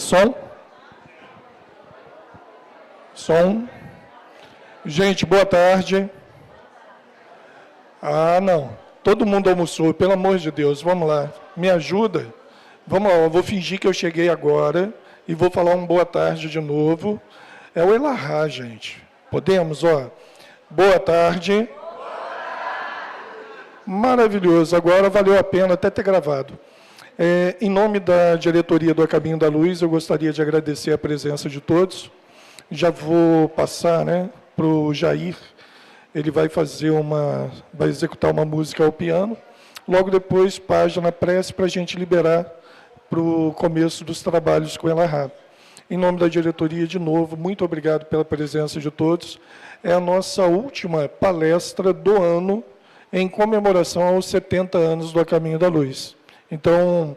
Som? Som? Gente, boa tarde. Ah, não. Todo mundo almoçou, pelo amor de Deus. Vamos lá. Me ajuda? Vamos lá, eu vou fingir que eu cheguei agora e vou falar um boa tarde de novo. É o Elahá, gente. Podemos, ó? Boa tarde. Maravilhoso. Agora valeu a pena até ter gravado. Em nome da diretoria do A Caminho da Luz, eu gostaria de agradecer a presença de todos. Já vou passar, né, para o Jair. Ele vai executar uma música ao piano. Logo depois, página prece para a gente liberar para o começo dos trabalhos com ela rápido. Em nome da diretoria, de novo, muito obrigado pela presença de todos. É a nossa última palestra do ano em comemoração aos 70 anos do A Caminho da Luz. Então,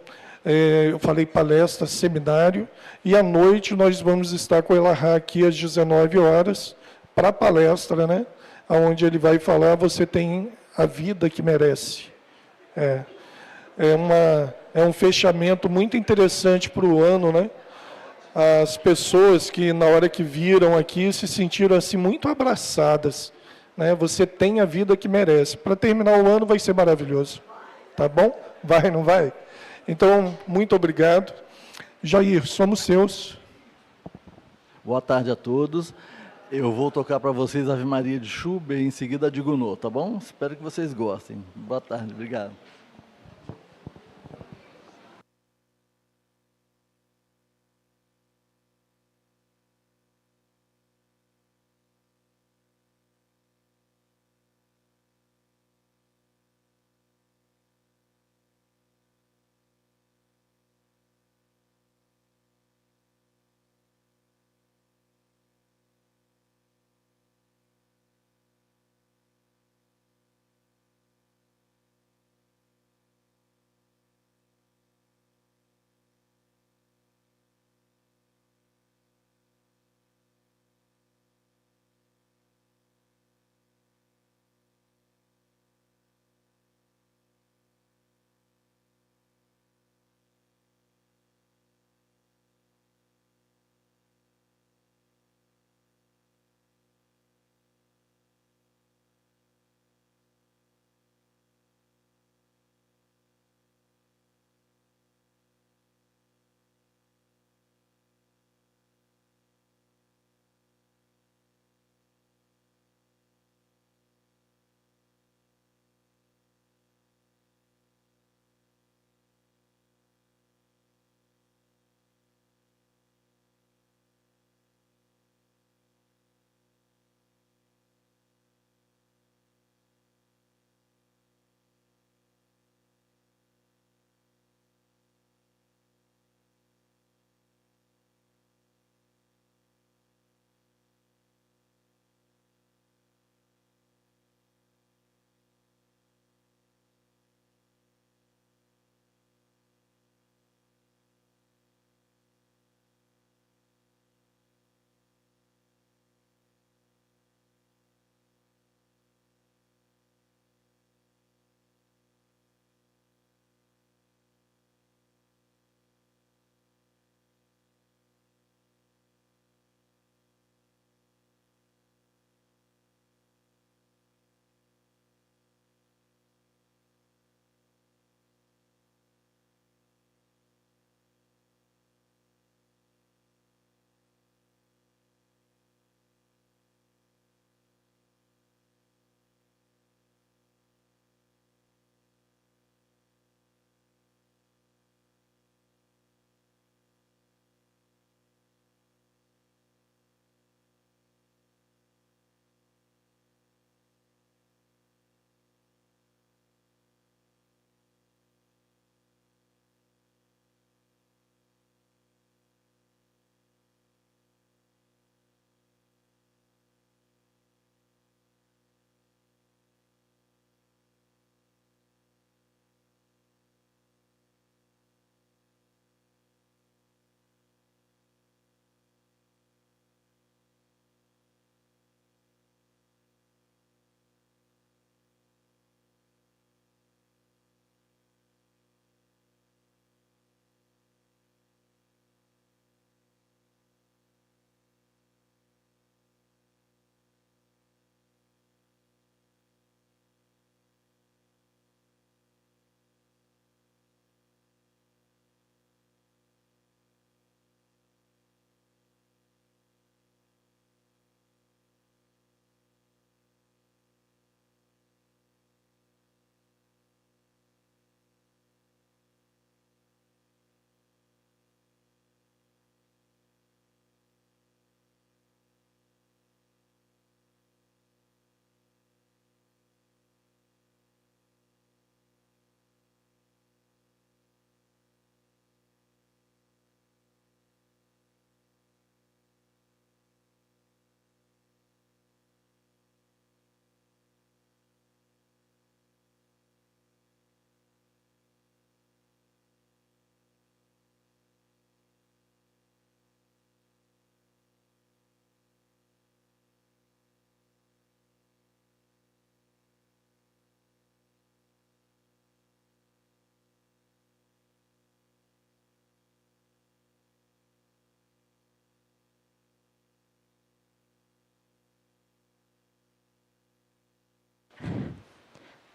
eu falei palestra, seminário, e à noite nós vamos estar com o Elahá aqui às 19 horas, para a palestra, né? Onde ele vai falar, você tem a vida que merece. É um fechamento muito interessante para o ano, né? As pessoas que, na hora que viram aqui, se sentiram assim muito abraçadas. Né? Você tem a vida que merece. Para terminar o ano vai ser maravilhoso. Tá bom? Vai, não vai? Então, muito obrigado. Jair, somos seus. Boa tarde a todos. Eu vou tocar para vocês Ave Maria de Schubert e em seguida a de Gounod, tá bom? Espero que vocês gostem. Boa tarde, obrigado.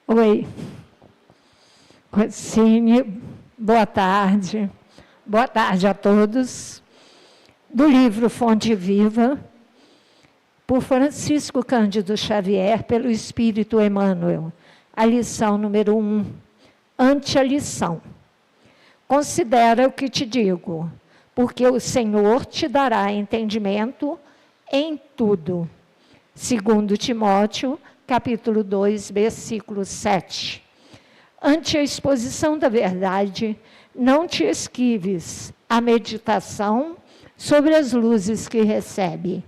Oi, Rocine, boa tarde. Boa tarde a todos. Do livro Fonte Viva, por Francisco Cândido Xavier, pelo Espírito Emmanuel. A lição número 1, ante a lição. Considera o que te digo, porque o Senhor te dará entendimento em tudo. 2 Timóteo, capítulo 2, versículo 7. Ante a exposição da verdade, não te esquives à meditação sobre as luzes que recebe.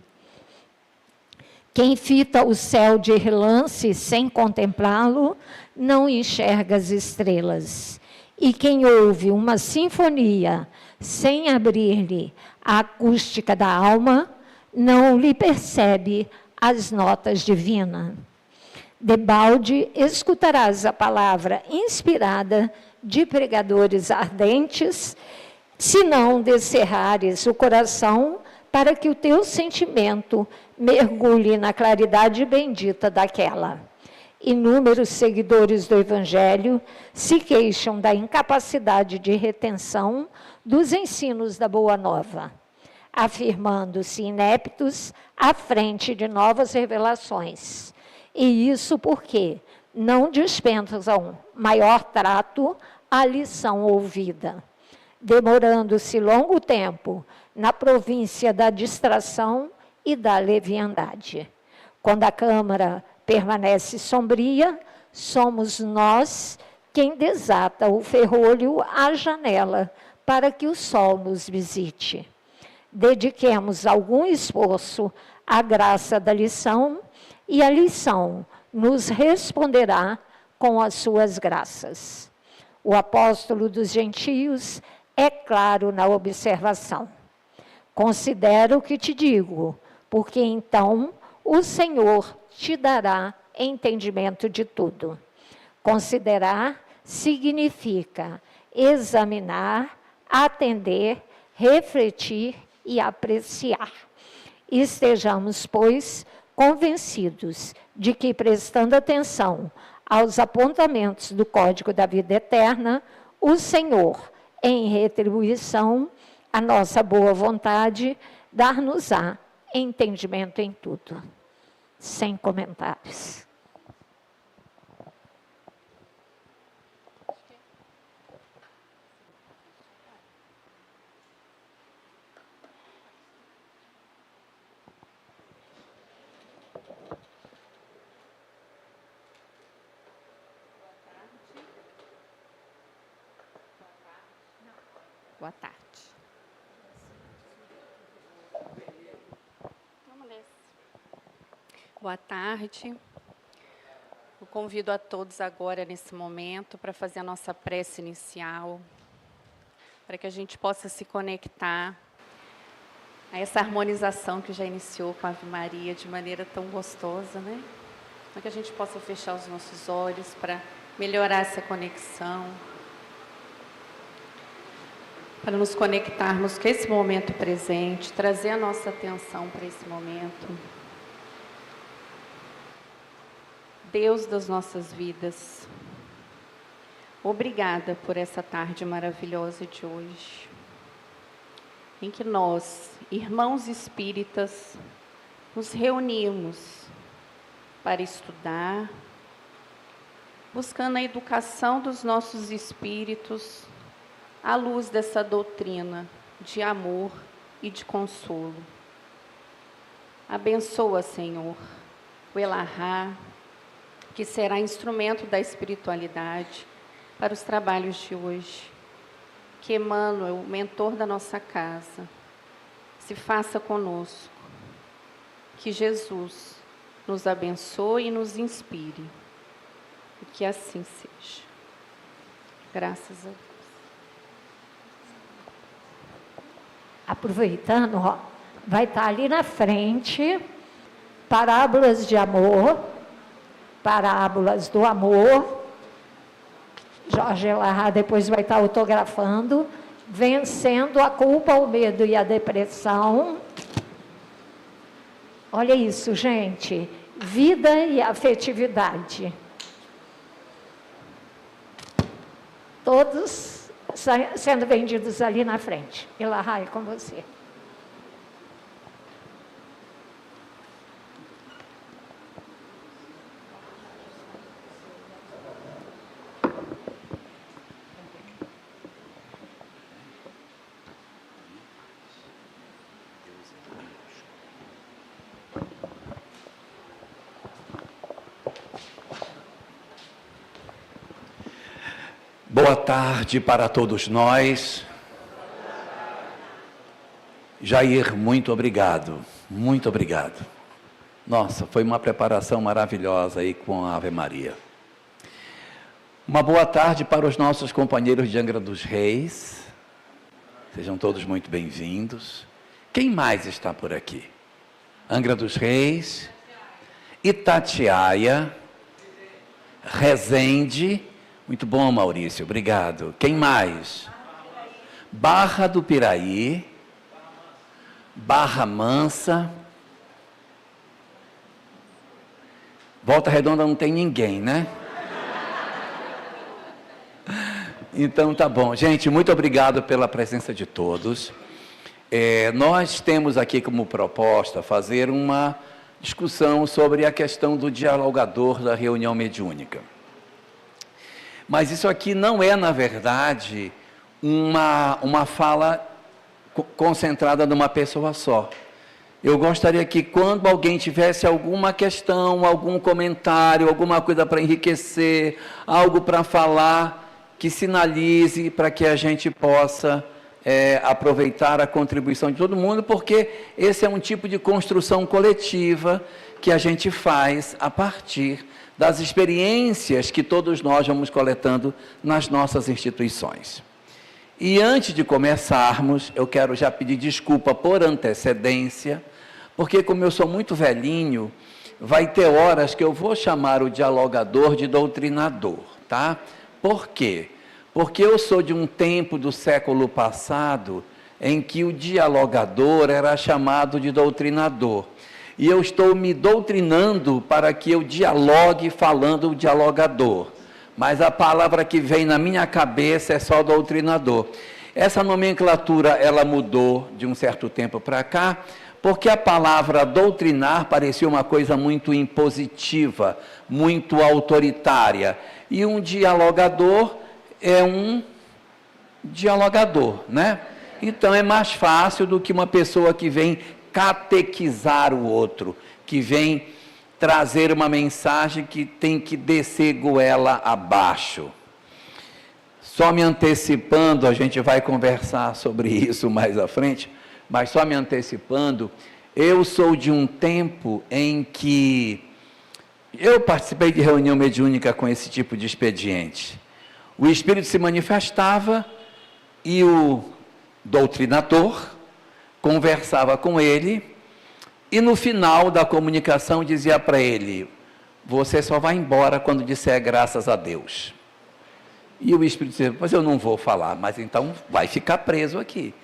Quem fita o céu de relance sem contemplá-lo, não enxerga as estrelas. E quem ouve uma sinfonia sem abrir-lhe a acústica da alma, não lhe percebe as notas divinas. Debalde escutarás a palavra inspirada de pregadores ardentes, se não descerrares o coração para que o teu sentimento mergulhe na claridade bendita daquela. Inúmeros seguidores do Evangelho se queixam da incapacidade de retenção dos ensinos da Boa Nova, afirmando-se ineptos à frente de novas revelações. E isso porque não dispensam maior trato à lição ouvida, demorando-se longo tempo na província da distração e da leviandade. Quando a câmara permanece sombria, somos nós quem desata o ferrolho à janela para que o sol nos visite. Dediquemos algum esforço à graça da lição e a lição nos responderá com as suas graças. O apóstolo dos gentios é claro na observação. Considera o que te digo, porque então o Senhor te dará entendimento de tudo. Considerar significa examinar, atender, refletir e apreciar. Estejamos, pois, convencidos de que, prestando atenção aos apontamentos do Código da Vida Eterna, o Senhor, em retribuição à nossa boa vontade, dar-nos-á entendimento em tudo. Sem comentários. Boa tarde. Vamos ler. Boa tarde. Eu convido a todos agora, nesse momento, para fazer a nossa prece inicial, para que a gente possa se conectar a essa harmonização que já iniciou com a Ave Maria de maneira tão gostosa, né? Para que a gente possa fechar os nossos olhos para melhorar essa conexão, para nos conectarmos com esse momento presente, trazer a nossa atenção para esse momento. Deus das nossas vidas, obrigada por essa tarde maravilhosa de hoje, em que nós, irmãos espíritas, nos reunimos para estudar, buscando a educação dos nossos espíritos, à luz dessa doutrina de amor e de consolo. Abençoa, Senhor, o Elahá, que será instrumento da espiritualidade para os trabalhos de hoje. Que Emmanuel, o mentor da nossa casa, se faça conosco. Que Jesus nos abençoe e nos inspire. E que assim seja. Graças a Deus. Aproveitando, ó, vai estar ali na frente, parábolas de amor, parábolas do amor. Jorge Elahá depois vai estar autografando, vencendo a culpa, o medo e a depressão. Olha isso, gente, vida e afetividade. todos sendo vendidos ali na frente. Elahá, é com você. Boa tarde para todos nós. Jair, muito obrigado, muito obrigado. Nossa, foi uma preparação maravilhosa aí com a Ave Maria. Uma boa tarde para os nossos companheiros de Angra dos Reis. Sejam todos muito bem-vindos. Quem mais está por aqui? Angra dos Reis, Itatiaia, Resende. Muito bom, Maurício, obrigado. Quem mais? Barra do Piraí, Barra Mansa. Volta Redonda não tem ninguém, né? Então tá bom. Gente, muito obrigado pela presença de todos. Nós temos aqui como proposta fazer uma discussão sobre a questão do dialogador da reunião mediúnica. Mas isso aqui não é, na verdade, uma fala concentrada numa pessoa só. Eu gostaria que quando alguém tivesse alguma questão, algum comentário, alguma coisa para enriquecer, algo para falar, que sinalize para que a gente possa aproveitar a contribuição de todo mundo, porque esse é um tipo de construção coletiva que a gente faz a partir das experiências que todos nós vamos coletando nas nossas instituições. E antes de começarmos, eu quero já pedir desculpa por antecedência, porque como eu sou muito velhinho, vai ter horas que eu vou chamar o dialogador de doutrinador, tá? Por quê? Porque eu sou de um tempo do século passado em que o dialogador era chamado de doutrinador. E eu estou me doutrinando para que eu dialogue falando o dialogador. Mas a palavra que vem na minha cabeça é só doutrinador. Essa nomenclatura, ela mudou de um certo tempo para cá, porque a palavra doutrinar parecia uma coisa muito impositiva, muito autoritária. E um dialogador é um dialogador, né? Então é mais fácil do que uma pessoa que vem catequizar o outro, que vem trazer uma mensagem que tem que descer goela abaixo. Só me antecipando, a gente vai conversar sobre isso mais à frente, mas só me antecipando, eu sou de um tempo em que eu participei de reunião mediúnica com esse tipo de expediente. O Espírito se manifestava e o doutrinador conversava com ele e no final da comunicação dizia para ele: você só vai embora quando disser graças a Deus. E o Espírito dizia: mas eu não vou falar, mas então vai ficar preso aqui.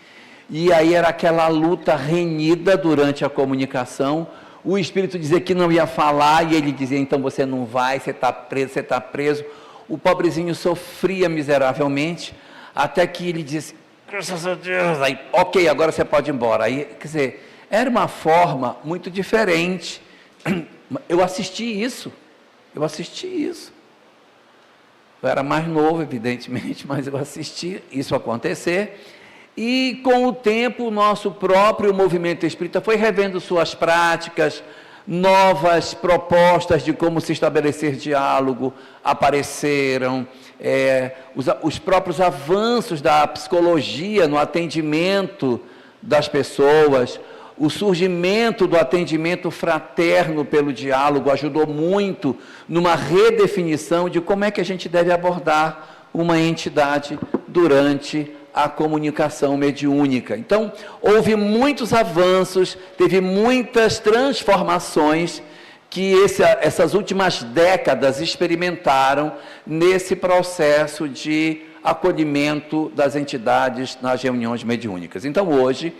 E aí era aquela luta renhida durante a comunicação, o Espírito dizia que não ia falar e ele dizia: então você não vai, você está preso, você está preso. O pobrezinho sofria miseravelmente, até que ele disse: graças a Deus, aí, ok, agora você pode ir embora. Aí, quer dizer, era uma forma muito diferente. Eu assisti isso. Eu era mais novo, evidentemente, mas eu assisti isso acontecer. E com o tempo, o nosso próprio movimento espírita foi revendo suas práticas, novas propostas de como se estabelecer diálogo apareceram, os próprios avanços da psicologia no atendimento das pessoas, o surgimento do atendimento fraterno pelo diálogo ajudou muito numa redefinição de como é que a gente deve abordar uma entidade durante a comunicação mediúnica. Então, houve muitos avanços, teve muitas transformações que essas últimas décadas experimentaram nesse processo de acolhimento das entidades nas reuniões mediúnicas. Então, hoje,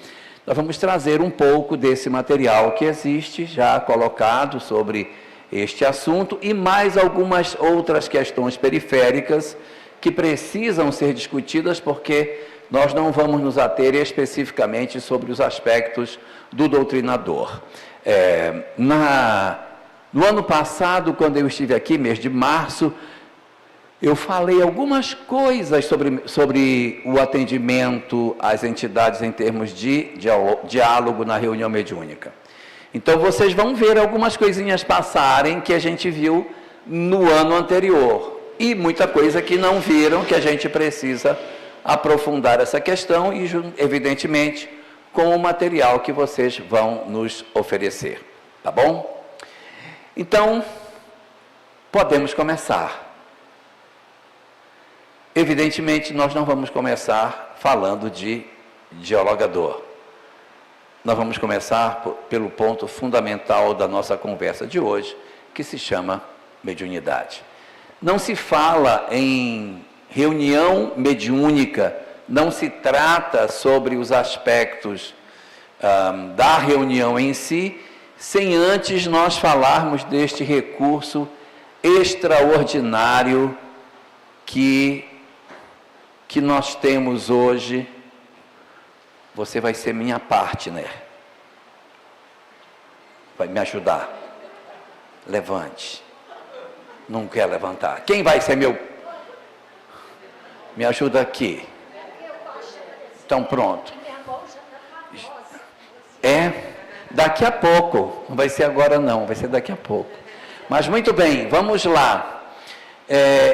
nós vamos trazer um pouco desse material que existe já colocado sobre este assunto e mais algumas outras questões periféricas que precisam ser discutidas, porque nós não vamos nos ater especificamente sobre os aspectos do doutrinador. No ano passado, quando eu estive aqui, mês de março, eu falei algumas coisas sobre o atendimento às entidades em termos de diálogo na reunião mediúnica. Então, vocês vão ver algumas coisinhas passarem que a gente viu no ano anterior. E muita coisa que não viram, que a gente precisa aprofundar essa questão e, evidentemente, com o material que vocês vão nos oferecer. Tá bom? Então, podemos começar. Evidentemente, nós não vamos começar falando de dialogador. Nós vamos começar pelo ponto fundamental da nossa conversa de hoje, que se chama mediunidade. Não se fala em reunião mediúnica, não se trata sobre os aspectos da reunião em si, sem antes nós falarmos deste recurso extraordinário que nós temos hoje. Você vai ser minha partner. Vai me ajudar. Levante. Não quer levantar. Quem vai ser meu? Me ajuda aqui. Então pronto. Daqui a pouco. Não vai ser agora não, vai ser daqui a pouco. Mas muito bem, vamos lá.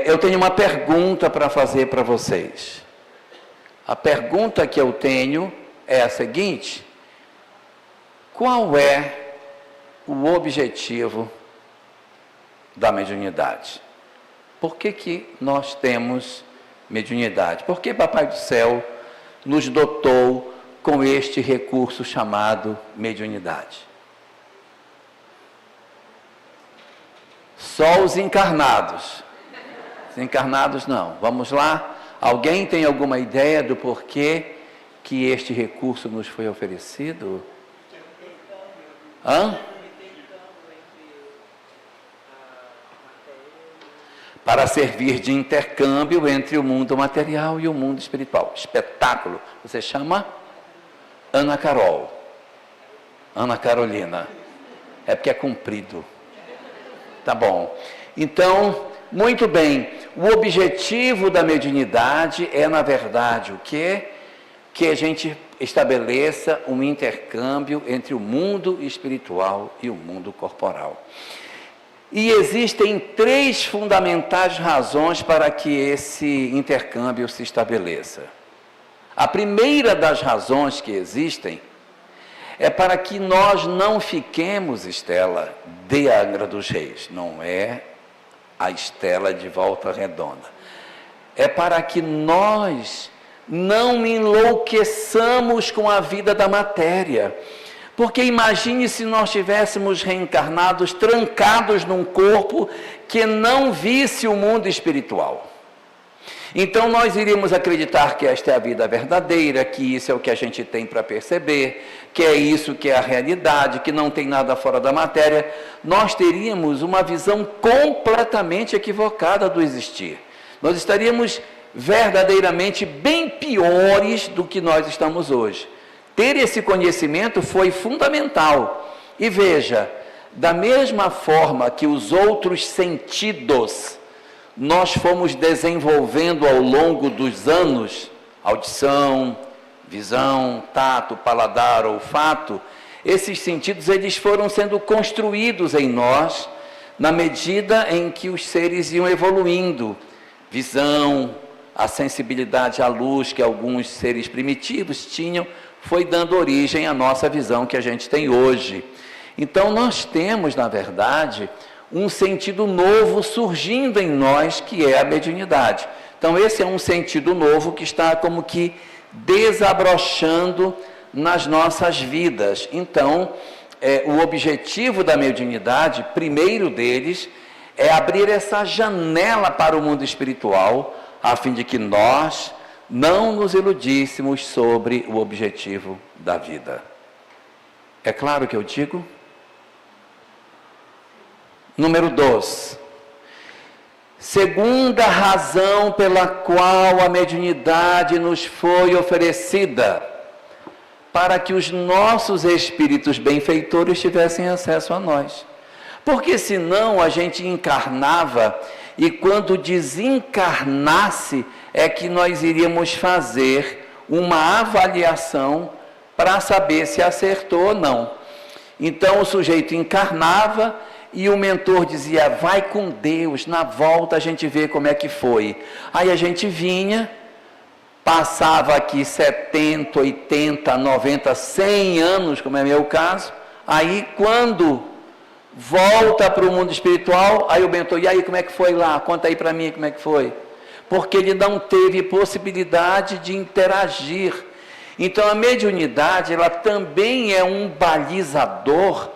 Eu tenho uma pergunta para fazer para vocês. A pergunta que eu tenho é a seguinte: qual é o objetivo da mediunidade? Por que nós temos mediunidade? Por que Papai do Céu nos dotou com este recurso chamado mediunidade? Só os encarnados. Os encarnados não. Vamos lá? Alguém tem alguma ideia do porquê que este recurso nos foi oferecido? Para servir de intercâmbio entre o mundo material e o mundo espiritual. Espetáculo. Você chama Ana Carol. Ana Carolina. É porque é comprido. Tá bom. Então, muito bem. O objetivo da mediunidade é, na verdade, o quê? Que a gente estabeleça um intercâmbio entre o mundo espiritual e o mundo corporal. E existem 3 fundamentais razões para que esse intercâmbio se estabeleça. A primeira das razões que existem é para que nós não fiquemos, Estela, de Angra dos Reis. Não é a Estela de Volta Redonda. É para que nós não enlouqueçamos com a vida da matéria. Porque imagine se nós estivéssemos reencarnados, trancados num corpo que não visse o mundo espiritual. Então nós iríamos acreditar que esta é a vida verdadeira, que isso é o que a gente tem para perceber, que é isso que é a realidade, que não tem nada fora da matéria. Nós teríamos uma visão completamente equivocada do existir. Nós estaríamos verdadeiramente bem piores do que nós estamos hoje. Ter esse conhecimento foi fundamental. E veja, da mesma forma que os outros sentidos nós fomos desenvolvendo ao longo dos anos, audição, visão, tato, paladar, olfato, esses sentidos eles foram sendo construídos em nós na medida em que os seres iam evoluindo. Visão, a sensibilidade à luz que alguns seres primitivos tinham, foi dando origem à nossa visão que a gente tem hoje. Então nós temos, na verdade, um sentido novo surgindo em nós, que é a mediunidade. Então esse é um sentido novo que está como que desabrochando nas nossas vidas. Então, o objetivo da mediunidade, primeiro deles, é abrir essa janela para o mundo espiritual, a fim de que nós não nos iludíssemos sobre o objetivo da vida. É claro o que eu digo? Número 2. Segunda razão pela qual a mediunidade nos foi oferecida, para que os nossos espíritos benfeitores tivessem acesso a nós. Porque senão a gente encarnava e quando desencarnasse é que nós iríamos fazer uma avaliação para saber se acertou ou não. Então o sujeito encarnava e o mentor dizia, vai com Deus, na volta a gente vê como é que foi. Aí a gente vinha, passava aqui 70, 80, 90, 100 anos, como é meu caso, aí quando volta para o mundo espiritual, aí o mentor, e aí como é que foi lá? Conta aí para mim como é que foi. Porque ele não teve possibilidade de interagir. Então a mediunidade, ela também é um balizador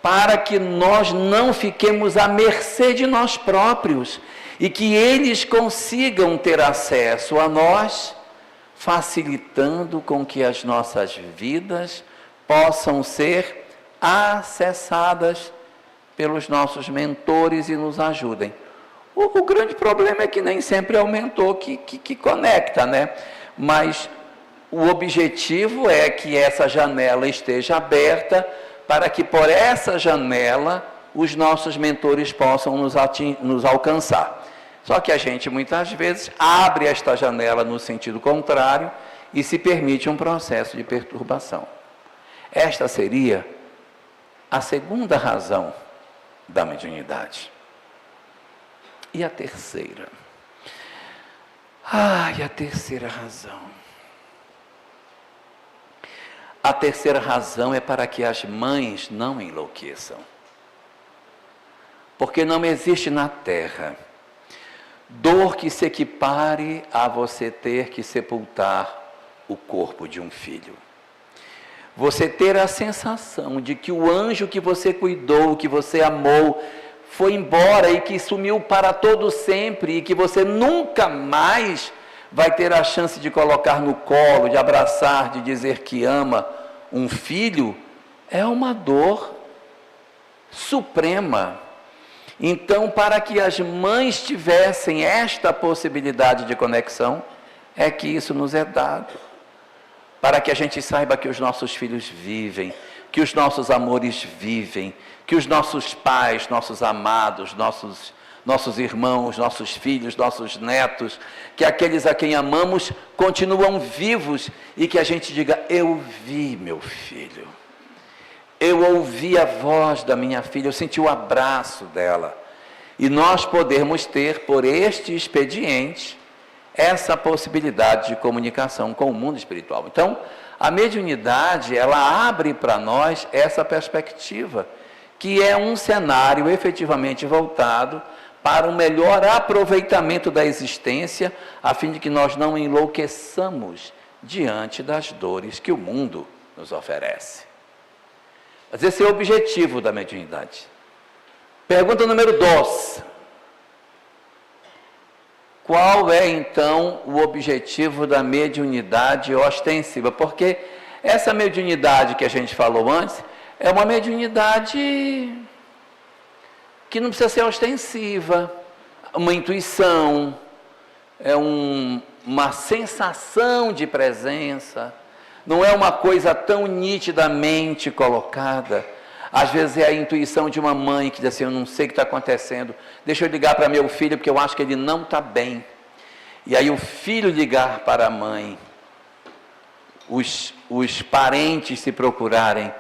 para que nós não fiquemos à mercê de nós próprios e que eles consigam ter acesso a nós, facilitando com que as nossas vidas possam ser acessadas pelos nossos mentores e nos ajudem. O grande problema é que nem sempre é o mentor que conecta, né? Mas o objetivo é que essa janela esteja aberta para que por essa janela os nossos mentores possam nos alcançar. Só que a gente muitas vezes abre esta janela no sentido contrário e se permite um processo de perturbação. Esta seria a segunda razão da mediunidade. E a terceira? A terceira razão. A terceira razão é para que as mães não enlouqueçam. Porque não existe na terra dor que se equipare a você ter que sepultar o corpo de um filho. Você ter a sensação de que o anjo que você cuidou, que você amou, foi embora e que sumiu para todo sempre e que você nunca mais vai ter a chance de colocar no colo, de abraçar, de dizer que ama um filho, é uma dor suprema. Então, para que as mães tivessem esta possibilidade de conexão, é que isso nos é dado. Para que a gente saiba que os nossos filhos vivem, que os nossos amores vivem, que os nossos pais, nossos amados, nossos irmãos, nossos filhos, nossos netos, que aqueles a quem amamos continuam vivos e que a gente diga, eu vi meu filho, eu ouvi a voz da minha filha, eu senti o abraço dela. E nós podemos ter, por este expediente, essa possibilidade de comunicação com o mundo espiritual. Então, a mediunidade, ela abre para nós essa perspectiva, que é um cenário efetivamente voltado para um melhor aproveitamento da existência, a fim de que nós não enlouqueçamos diante das dores que o mundo nos oferece. Mas esse é o objetivo da mediunidade. Pergunta número 2. Qual é, então, o objetivo da mediunidade ostensiva? Porque essa mediunidade que a gente falou antes, é uma mediunidade que não precisa ser ostensiva, uma intuição, é uma sensação de presença, não é uma coisa tão nitidamente colocada. Às vezes é a intuição de uma mãe que diz assim, eu não sei o que está acontecendo, deixa eu ligar para meu filho porque eu acho que ele não está bem. E aí o filho ligar para a mãe, os parentes se procurarem,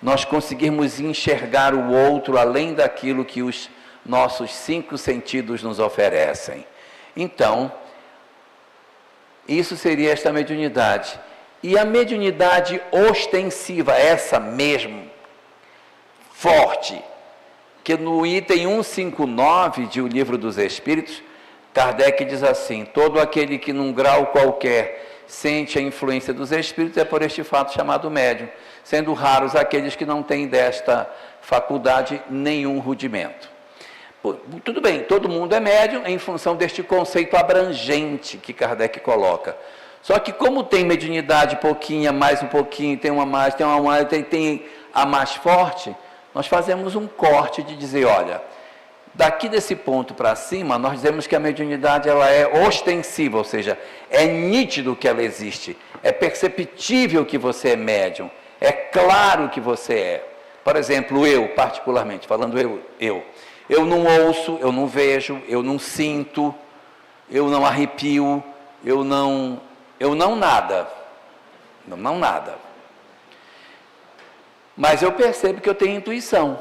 nós conseguirmos enxergar o outro além daquilo que os nossos 5 sentidos nos oferecem. Então, isso seria esta mediunidade. E a mediunidade ostensiva, essa mesmo, forte, que no item 159 de O Livro dos Espíritos, Kardec diz assim, todo aquele que num grau qualquer sente a influência dos espíritos é por este fato chamado médium, sendo raros aqueles que não têm desta faculdade nenhum rudimento. Tudo bem, todo mundo é médium em função deste conceito abrangente que Kardec coloca. Só que como tem mediunidade pouquinha, mais um pouquinho, tem uma mais, tem uma mais, tem a mais forte, nós fazemos um corte de dizer, olha, Daqui desse ponto para cima, nós dizemos que a mediunidade ela é ostensiva, ou seja, é nítido que ela existe, é perceptível que você é médium, é claro que você é. Por exemplo, eu, particularmente, falando eu não ouço, eu não vejo, eu não sinto, eu não arrepio, eu não nada. Não nada. Mas eu percebo que eu tenho intuição.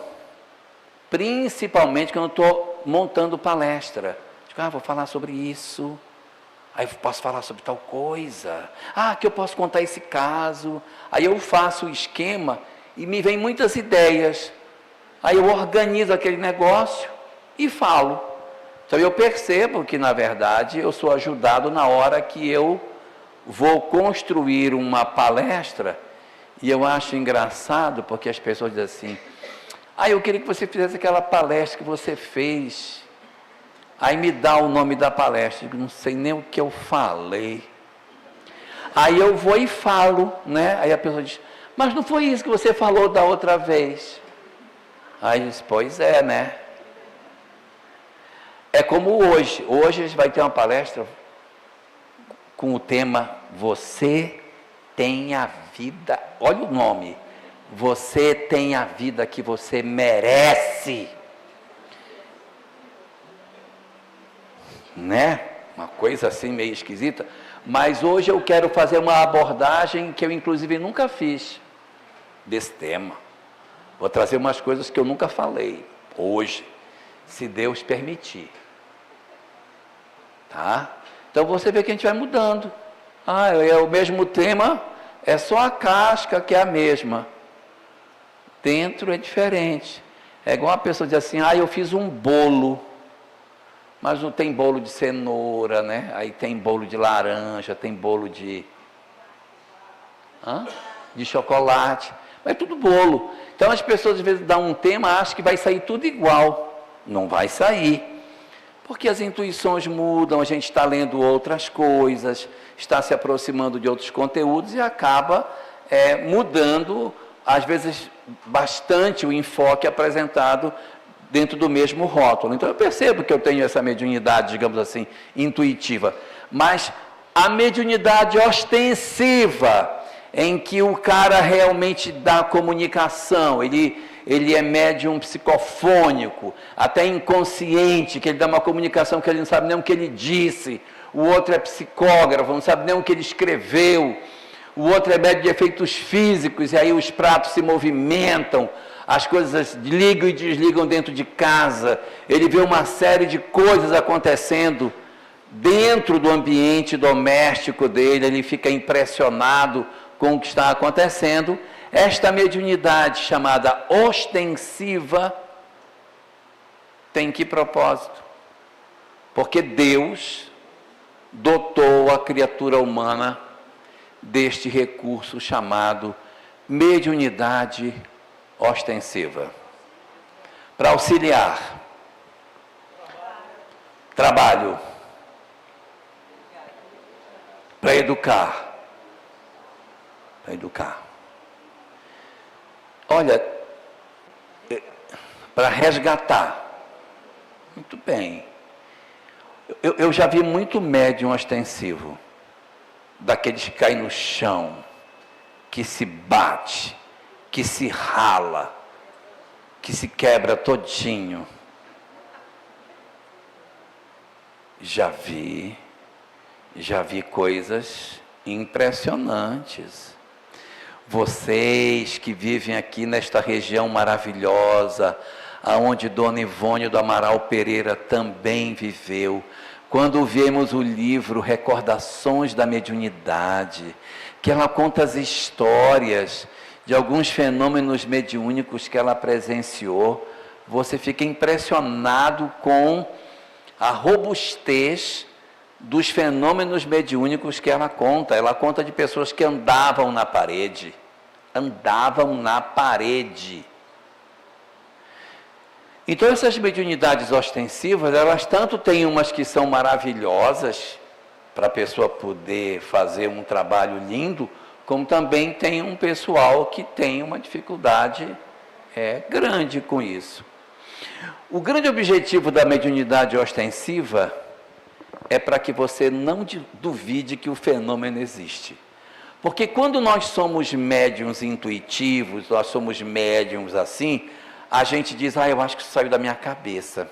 Principalmente quando eu estou montando palestra. Digo, vou falar sobre isso. Aí eu posso falar sobre tal coisa. Que eu posso contar esse caso. Aí eu faço o esquema e me vem muitas ideias. Aí eu organizo aquele negócio e falo. Então eu percebo que, na verdade, eu sou ajudado na hora que eu vou construir uma palestra. E eu acho engraçado porque as pessoas dizem assim, eu queria que você fizesse aquela palestra que você fez. Aí me dá o nome da palestra, eu digo, não sei nem o que eu falei. Aí eu vou e falo, né? Aí a pessoa diz, mas não foi isso que você falou da outra vez? Aí eu disse, pois é, né? É como hoje. Hoje a gente vai ter uma palestra com o tema Você tem a vida. Olha o nome. Você tem a vida que você merece. Né? Uma coisa assim meio esquisita. Mas hoje eu quero fazer uma abordagem que eu inclusive nunca fiz desse tema. Vou trazer umas coisas que eu nunca falei hoje, se Deus permitir. Tá? Então você vê que a gente vai mudando. É o mesmo tema, é só a casca que é a mesma. Dentro é diferente. É igual uma pessoa diz assim, eu fiz um bolo, mas não tem bolo de cenoura, né? Aí tem bolo de laranja, tem bolo de chocolate, mas é tudo bolo. Então as pessoas às vezes dão um tema, acham que vai sair tudo igual. Não vai sair. Porque as intuições mudam, a gente está lendo outras coisas, está se aproximando de outros conteúdos e acaba mudando, às vezes, bastante o enfoque apresentado dentro do mesmo rótulo. Então eu percebo que eu tenho essa mediunidade, digamos assim, intuitiva. Mas a mediunidade ostensiva, em que o cara realmente dá comunicação, ele é médium psicofônico, até inconsciente, que ele dá uma comunicação que ele não sabe nem o que ele disse. O outro é psicógrafo, não sabe nem o que ele escreveu. O outro é médium de efeitos físicos, e aí os pratos se movimentam, as coisas ligam e desligam dentro de casa. Ele vê uma série de coisas acontecendo dentro do ambiente doméstico dele, ele fica impressionado com o que está acontecendo. Esta mediunidade chamada ostensiva tem que propósito? Porque Deus dotou a criatura humana deste recurso chamado mediunidade ostensiva. Para auxiliar, trabalho, para educar. Olha, para resgatar. Muito bem. Eu já vi muito médium ostensivo, daqueles que caem no chão, que se bate, que se rala, que se quebra todinho. Já vi coisas impressionantes. Vocês que vivem aqui nesta região maravilhosa, aonde Dona Ivone do Amaral Pereira também viveu, quando vemos o livro Recordações da Mediunidade, que ela conta as histórias de alguns fenômenos mediúnicos que ela presenciou, você fica impressionado com a robustez dos fenômenos mediúnicos que ela conta. Ela conta de pessoas que andavam na parede. Então essas mediunidades ostensivas, elas tanto têm umas que são maravilhosas, para a pessoa poder fazer um trabalho lindo, como também tem um pessoal que tem uma dificuldade grande com isso. O grande objetivo da mediunidade ostensiva é para que você não duvide que o fenômeno existe. Porque quando nós somos médiuns intuitivos, nós somos médiuns assim, a gente diz, eu acho que isso saiu da minha cabeça.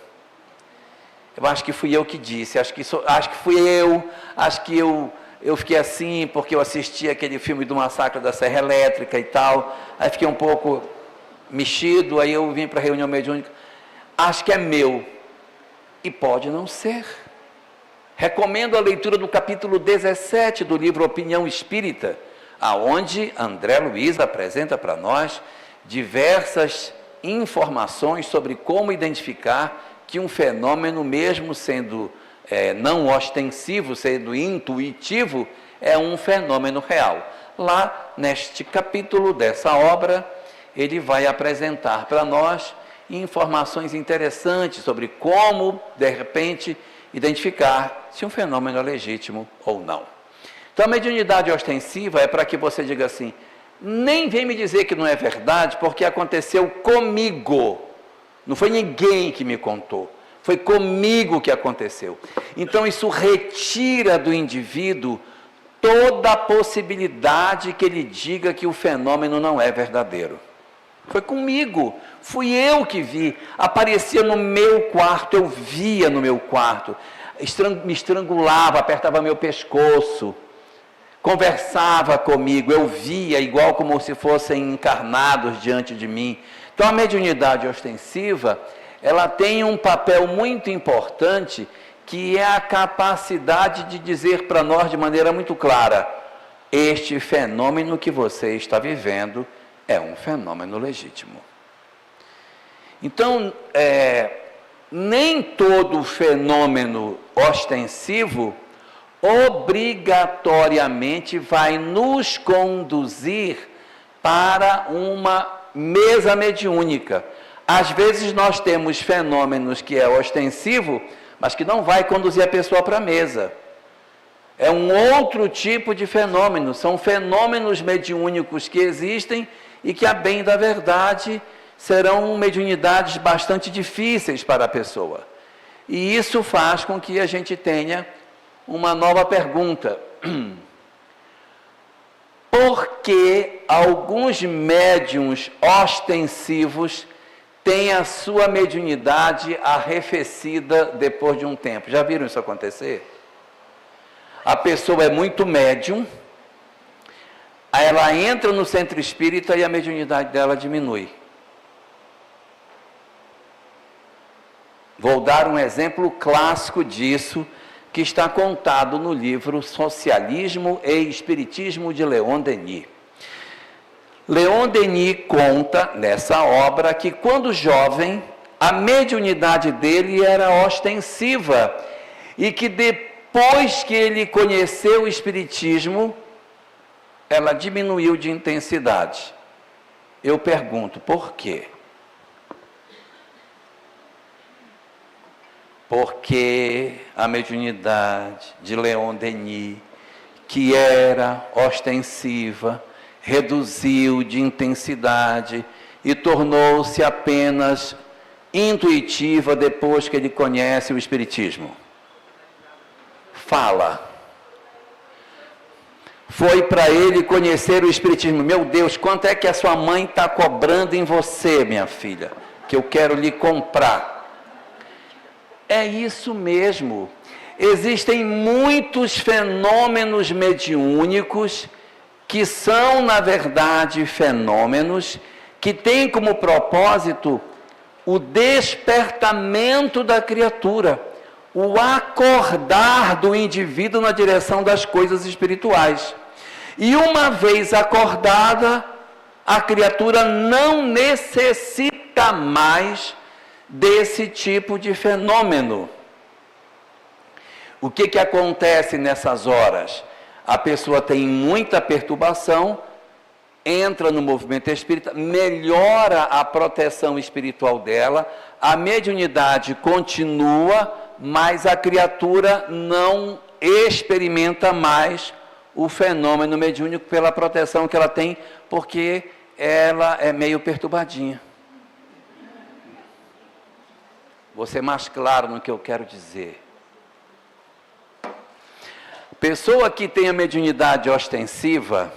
Eu acho que fui eu que disse, acho que fui eu, acho que eu fiquei assim porque eu assisti aquele filme do Massacre da Serra Elétrica e tal, aí fiquei um pouco mexido, aí eu vim para a reunião mediúnica, acho que é meu, e pode não ser. Recomendo a leitura do capítulo 17 do livro Opinião Espírita, aonde André Luiz apresenta para nós diversas informações sobre como identificar que um fenômeno, mesmo sendo não ostensivo, sendo intuitivo, é um fenômeno real. Lá, neste capítulo dessa obra, ele vai apresentar para nós informações interessantes sobre como, de repente, identificar se um fenômeno é legítimo ou não. Então, a mediunidade ostensiva é para que você diga assim, nem vem me dizer que não é verdade, porque aconteceu comigo. Não foi ninguém que me contou, foi comigo que aconteceu. Então, isso retira do indivíduo toda a possibilidade que ele diga que o fenômeno não é verdadeiro. Foi comigo, fui eu que vi, aparecia no meu quarto, eu via no meu quarto, me estrangulava, apertava meu pescoço, conversava comigo, eu via igual como se fossem encarnados diante de mim. Então, a mediunidade ostensiva, ela tem um papel muito importante, que é a capacidade de dizer para nós de maneira muito clara, este fenômeno que você está vivendo é um fenômeno legítimo. Então, nem todo fenômeno ostensivo obrigatoriamente vai nos conduzir para uma mesa mediúnica. Às vezes nós temos fenômenos que é ostensivo, mas que não vai conduzir a pessoa para a mesa. É um outro tipo de fenômeno, são fenômenos mediúnicos que existem e que, a bem da verdade, serão mediunidades bastante difíceis para a pessoa. E isso faz com que a gente tenha uma nova pergunta. Por que alguns médiuns ostensivos têm a sua mediunidade arrefecida depois de um tempo? Já viram isso acontecer? A pessoa é muito médium, aí ela entra no centro espírita e a mediunidade dela diminui. Vou dar um exemplo clássico disso, que está contado no livro Socialismo e Espiritismo de Leon Denis. Leon Denis conta, nessa obra, que quando jovem, a mediunidade dele era ostensiva, e que depois que ele conheceu o Espiritismo, ela diminuiu de intensidade. Eu pergunto, por quê? Porque a mediunidade de Leon Denis, que era ostensiva, reduziu de intensidade e tornou-se apenas intuitiva depois que ele conhece o Espiritismo. Fala. Foi para ele conhecer o Espiritismo. Meu Deus, quanto é que a sua mãe está cobrando em você, minha filha? Que eu quero lhe comprar. É isso mesmo. Existem muitos fenômenos mediúnicos que são, na verdade, fenômenos que têm como propósito o despertamento da criatura, o acordar do indivíduo na direção das coisas espirituais. E uma vez acordada, a criatura não necessita mais desse tipo de fenômeno. O que acontece nessas horas? A pessoa tem muita perturbação, entra no movimento espírita, melhora a proteção espiritual dela, a mediunidade continua, mas a criatura não experimenta mais o fenômeno mediúnico pela proteção que ela tem, porque ela é meio perturbadinha. Vou ser mais claro no que eu quero dizer. Pessoa que tem a mediunidade ostensiva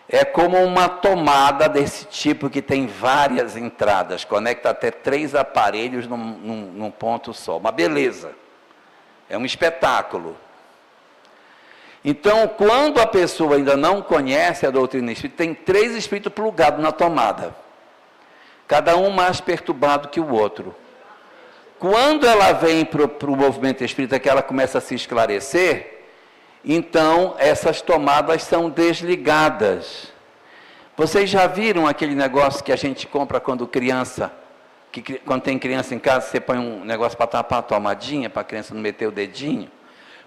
é como uma tomada desse tipo que tem várias entradas, conecta até 3 aparelhos num ponto só. Uma beleza. É um espetáculo. Então, quando a pessoa ainda não conhece a doutrina espírita, tem 3 espíritos plugados na tomada. Cada um mais perturbado que o outro. Quando ela vem para o movimento espírita, que ela começa a se esclarecer, então essas tomadas são desligadas. Vocês já viram aquele negócio que a gente compra quando criança, quando tem criança em casa, você põe um negócio para tapar a tomadinha, para a criança não meter o dedinho?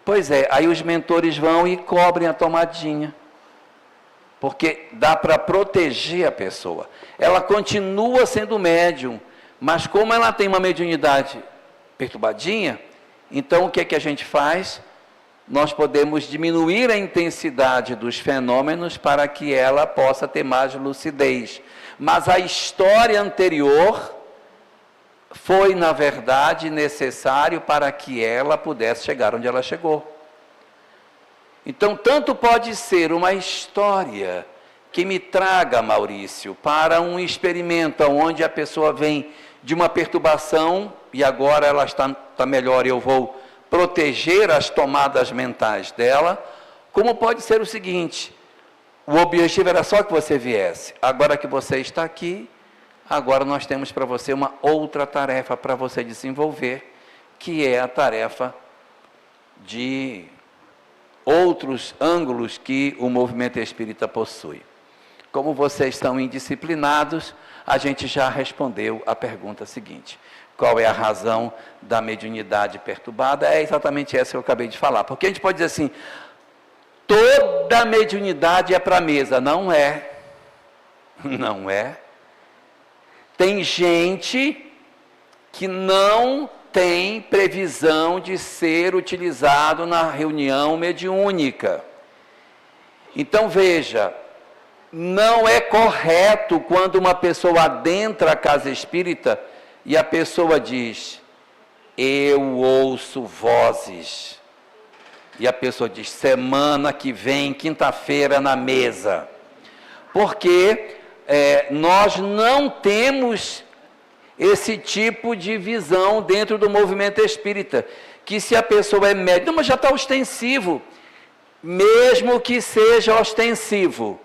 Pois é, aí os mentores vão e cobrem a tomadinha. Porque dá para proteger a pessoa. Ela continua sendo médium, mas como ela tem uma mediunidade perturbadinha, então o que é que a gente faz? Nós podemos diminuir a intensidade dos fenômenos para que ela possa ter mais lucidez. Mas a história anterior foi, na verdade, necessário para que ela pudesse chegar onde ela chegou. Então, tanto pode ser uma história que me traga, Maurício, para um experimento onde a pessoa vem de uma perturbação e agora ela está melhor e eu vou proteger as tomadas mentais dela, como pode ser o seguinte: o objetivo era só que você viesse, agora que você está aqui, agora nós temos para você uma outra tarefa para você desenvolver, que é a tarefa de outros ângulos que o movimento espírita possui. Como vocês estão indisciplinados, a gente já respondeu a pergunta seguinte: qual é a razão da mediunidade perturbada? É exatamente essa que eu acabei de falar. Porque a gente pode dizer assim, toda mediunidade é para a mesa. Não é. Não é. Tem gente que não tem previsão de ser utilizado na reunião mediúnica. Então veja, não é correto quando uma pessoa adentra a casa espírita e a pessoa diz, eu ouço vozes. E a pessoa diz, semana que vem, quinta-feira, na mesa. Porque nós não temos esse tipo de visão dentro do movimento espírita. Que se a pessoa é médium, mas já está ostensivo. Mesmo que seja ostensivo,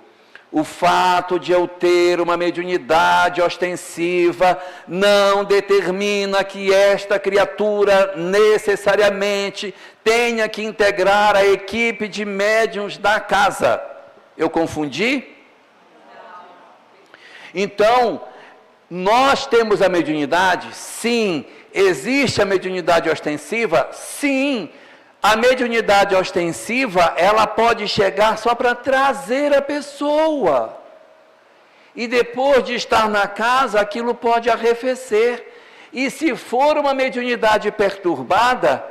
o fato de eu ter uma mediunidade ostensiva não determina que esta criatura necessariamente tenha que integrar a equipe de médiuns da casa. Eu confundi? Então, nós temos a mediunidade? Sim. Existe a mediunidade ostensiva? Sim. A mediunidade ostensiva, ela pode chegar só para trazer a pessoa. E depois de estar na casa, aquilo pode arrefecer. E se for uma mediunidade perturbada,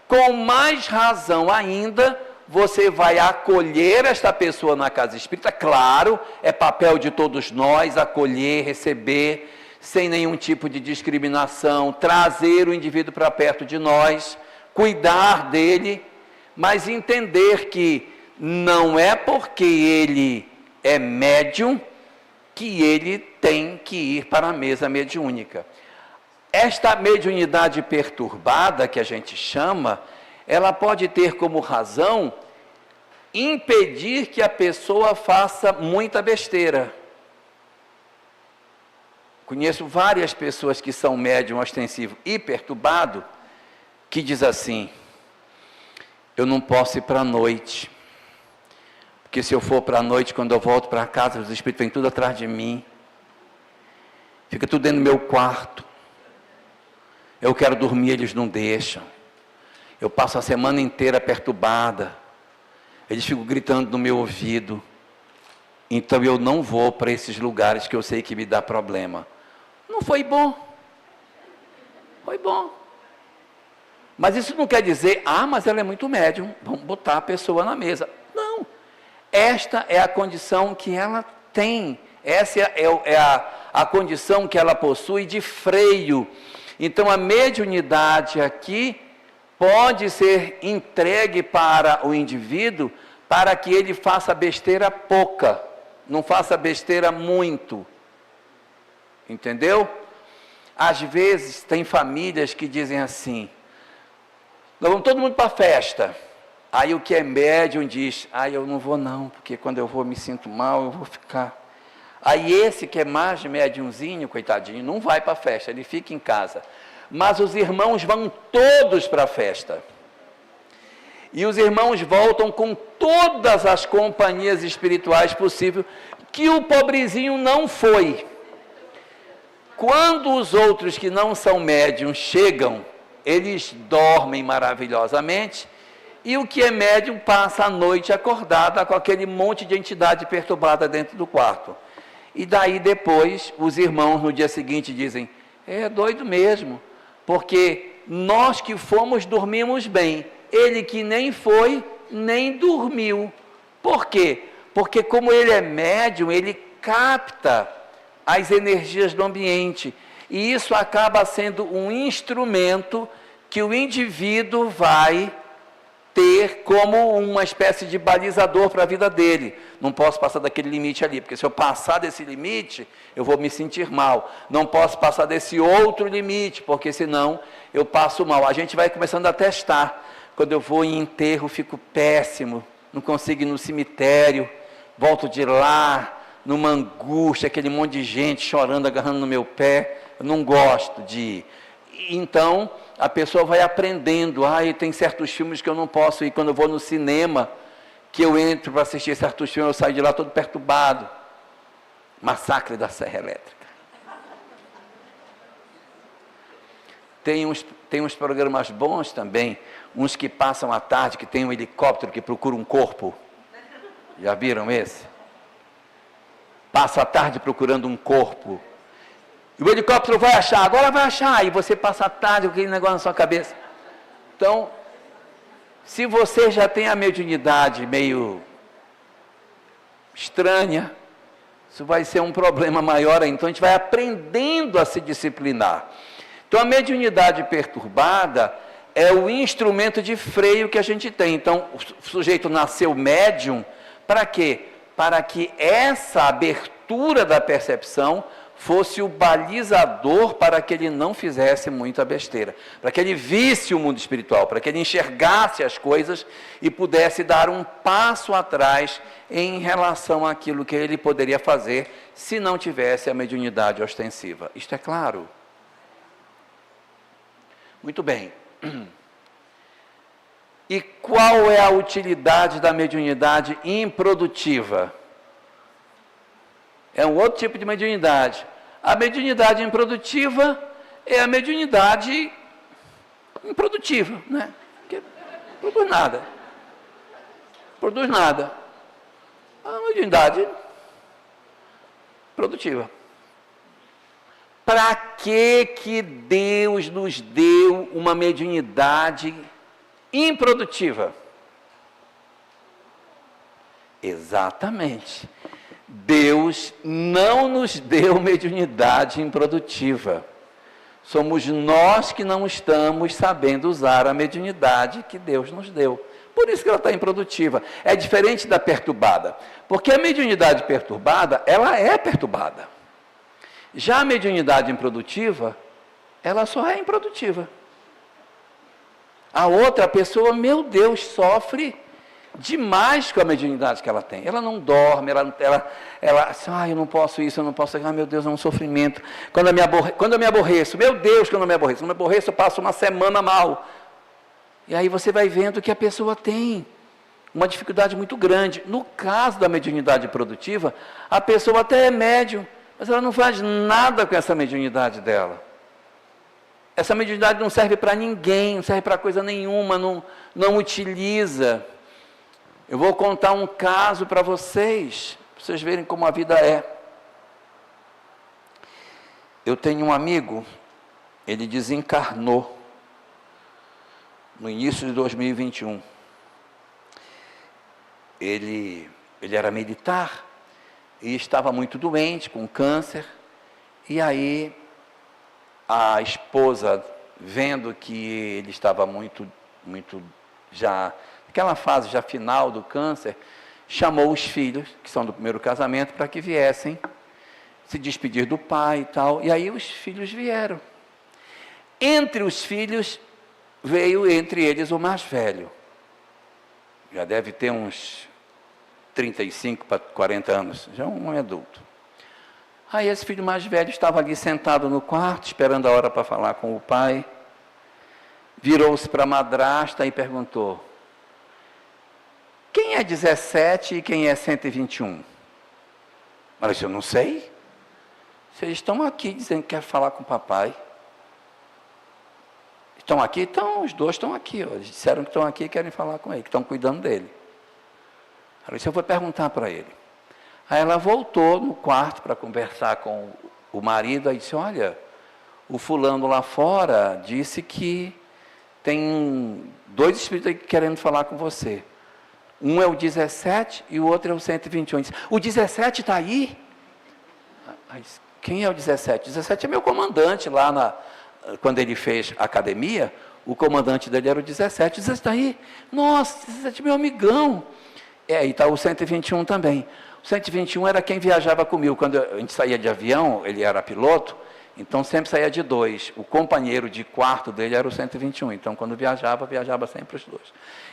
com mais razão ainda, você vai acolher esta pessoa na casa espírita. Claro, é papel de todos nós acolher, receber, sem nenhum tipo de discriminação, trazer o indivíduo para perto de nós, cuidar dele, mas entender que não é porque ele é médium que ele tem que ir para a mesa mediúnica. Esta mediunidade perturbada, que a gente chama, ela pode ter como razão impedir que a pessoa faça muita besteira. Conheço várias pessoas que são médium ostensivo e perturbado, que diz assim, eu não posso ir para a noite, porque se eu for para a noite, quando eu volto para casa, os espíritos vêm tudo atrás de mim, fica tudo dentro do meu quarto, eu quero dormir, eles não deixam, eu passo a semana inteira perturbada, eles ficam gritando no meu ouvido, então eu não vou para esses lugares que eu sei que me dá problema. Não foi bom, foi bom. Mas isso não quer dizer, mas ela é muito médium, vamos botar a pessoa na mesa. Não, esta é a condição que ela tem, essa é a condição que ela possui de freio, Então, a mediunidade aqui pode ser entregue para o indivíduo para que ele faça besteira pouca, não faça besteira muito. Entendeu? Às vezes, tem famílias que dizem assim, nós vamos todo mundo para a festa. Aí o que é médium diz, eu não vou não, porque quando eu vou me sinto mal, eu vou ficar. Aí esse que é mais médiumzinho, coitadinho, não vai para a festa, ele fica em casa. Mas os irmãos vão todos para a festa. E os irmãos voltam com todas as companhias espirituais possíveis, que o pobrezinho não foi. Quando os outros que não são médiums chegam, eles dormem maravilhosamente, e o que é médium passa a noite acordada com aquele monte de entidade perturbada dentro do quarto. E daí depois, os irmãos no dia seguinte dizem, é doido mesmo, porque nós que fomos dormimos bem, ele que nem foi, nem dormiu. Por quê? Porque como ele é médium, ele capta as energias do ambiente, e isso acaba sendo um instrumento que o indivíduo vai ter como uma espécie de balizador para a vida dele. Não posso passar daquele limite ali, porque se eu passar desse limite, eu vou me sentir mal. Não posso passar desse outro limite, porque senão eu passo mal. A gente vai começando a testar. Quando eu vou em enterro, fico péssimo, não consigo ir no cemitério, volto de lá, numa angústia, aquele monte de gente chorando, agarrando no meu pé, eu não gosto de ir. Então, a pessoa vai aprendendo, tem certos filmes que eu não posso ir, quando eu vou no cinema, que eu entro para assistir certos filmes, eu saio de lá todo perturbado. Massacre da Serra Elétrica. Tem uns programas bons também, uns que passam à tarde, que tem um helicóptero que procura um corpo. Já viram esse? Passa a tarde procurando um corpo. E o helicóptero vai achar, agora vai achar, e você passa a tarde com aquele negócio na sua cabeça. Então, se você já tem a mediunidade meio estranha, isso vai ser um problema maior ainda. Então, a gente vai aprendendo a se disciplinar. Então, a mediunidade perturbada é o instrumento de freio que a gente tem. Então, o sujeito nasceu médium, para quê? Para que essa abertura da percepção fosse o balizador para que ele não fizesse muita besteira, para que ele visse o mundo espiritual, para que ele enxergasse as coisas e pudesse dar um passo atrás em relação àquilo que ele poderia fazer se não tivesse a mediunidade ostensiva. Isto é claro? Muito bem. E qual é a utilidade da mediunidade improdutiva? É um outro tipo de mediunidade. A mediunidade improdutiva é a mediunidade improdutiva, né? Que produz nada. Produz nada. A mediunidade produtiva. Para que Deus nos deu uma mediunidade improdutiva? Exatamente. Deus não nos deu mediunidade improdutiva. Somos nós que não estamos sabendo usar a mediunidade que Deus nos deu. Por isso que ela está improdutiva. É diferente da perturbada. Porque a mediunidade perturbada, ela é perturbada. Já a mediunidade improdutiva, ela só é improdutiva. A outra pessoa, meu Deus, sofre demais com a mediunidade que ela tem. Ela não dorme, ela eu não posso isso, eu não posso, meu Deus, é um sofrimento. Quando eu me aborreço, meu Deus, quando eu me aborreço, eu passo uma semana mal. E aí você vai vendo que a pessoa tem uma dificuldade muito grande. No caso da mediunidade produtiva, a pessoa até é médium, mas ela não faz nada com essa mediunidade dela. Essa mediunidade não serve para ninguém, não serve para coisa nenhuma, não utiliza. Eu vou contar um caso para vocês verem como a vida é. Eu tenho um amigo, ele desencarnou no início de 2021. Ele era militar e estava muito doente, com câncer, e aí a esposa, vendo que ele estava muito já, naquela fase já final do câncer, chamou os filhos, que são do primeiro casamento, para que viessem se despedir do pai e tal. E aí os filhos vieram. Entre os filhos, veio entre eles o mais velho. Já deve ter uns 35 para 40 anos, já é um homem adulto. Aí esse filho mais velho estava ali sentado no quarto, esperando a hora para falar com o pai. Virou-se para a madrasta e perguntou: quem é 17 e quem é 121? Ela disse: eu não sei. Vocês estão aqui dizendo que quer falar com o papai. Estão aqui? Então, os dois estão aqui. Ó. Eles disseram que estão aqui e querem falar com ele, que estão cuidando dele. Ela disse: eu vou perguntar para ele. Aí ela voltou no quarto para conversar com o marido. Aí disse: olha, o fulano lá fora disse que tem 2 espíritos aí querendo falar com você. Um é o 17 e o outro é o 121. Disse: o 17 está aí? Aí disse: quem é o 17? O 17 é meu comandante lá quando ele fez academia. O comandante dele era o 17. 17 está aí? Nossa, 17 é meu amigão. Aí está o 121 também. O 121 era quem viajava comigo. Quando a gente saía de avião, ele era piloto, então sempre saía de 2. O companheiro de quarto dele era o 121. Então, quando viajava sempre os 2.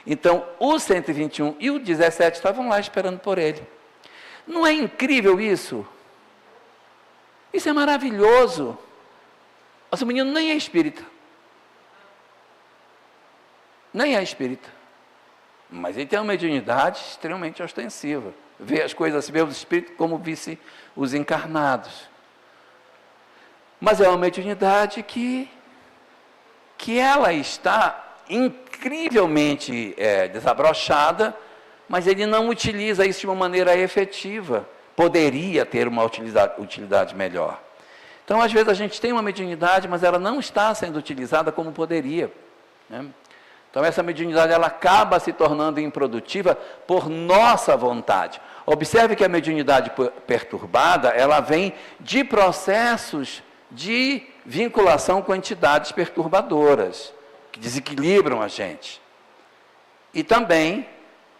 Então, o 121 e o 17 estavam lá esperando por ele. Não é incrível isso? Isso é maravilhoso. Nosso menino nem é espírita. Nem é espírita. Mas ele tem uma mediunidade extremamente ostensiva. Vê as coisas, vê os espíritos como visse os encarnados. Mas é uma mediunidade que ela está incrivelmente desabrochada, mas ele não utiliza isso de uma maneira efetiva. Poderia ter uma utilidade melhor. Então, às vezes, a gente tem uma mediunidade, mas ela não está sendo utilizada como poderia, né? Então, essa mediunidade ela acaba se tornando improdutiva por nossa vontade. Observe que a mediunidade perturbada, ela vem de processos de vinculação com entidades perturbadoras, que desequilibram a gente. E também,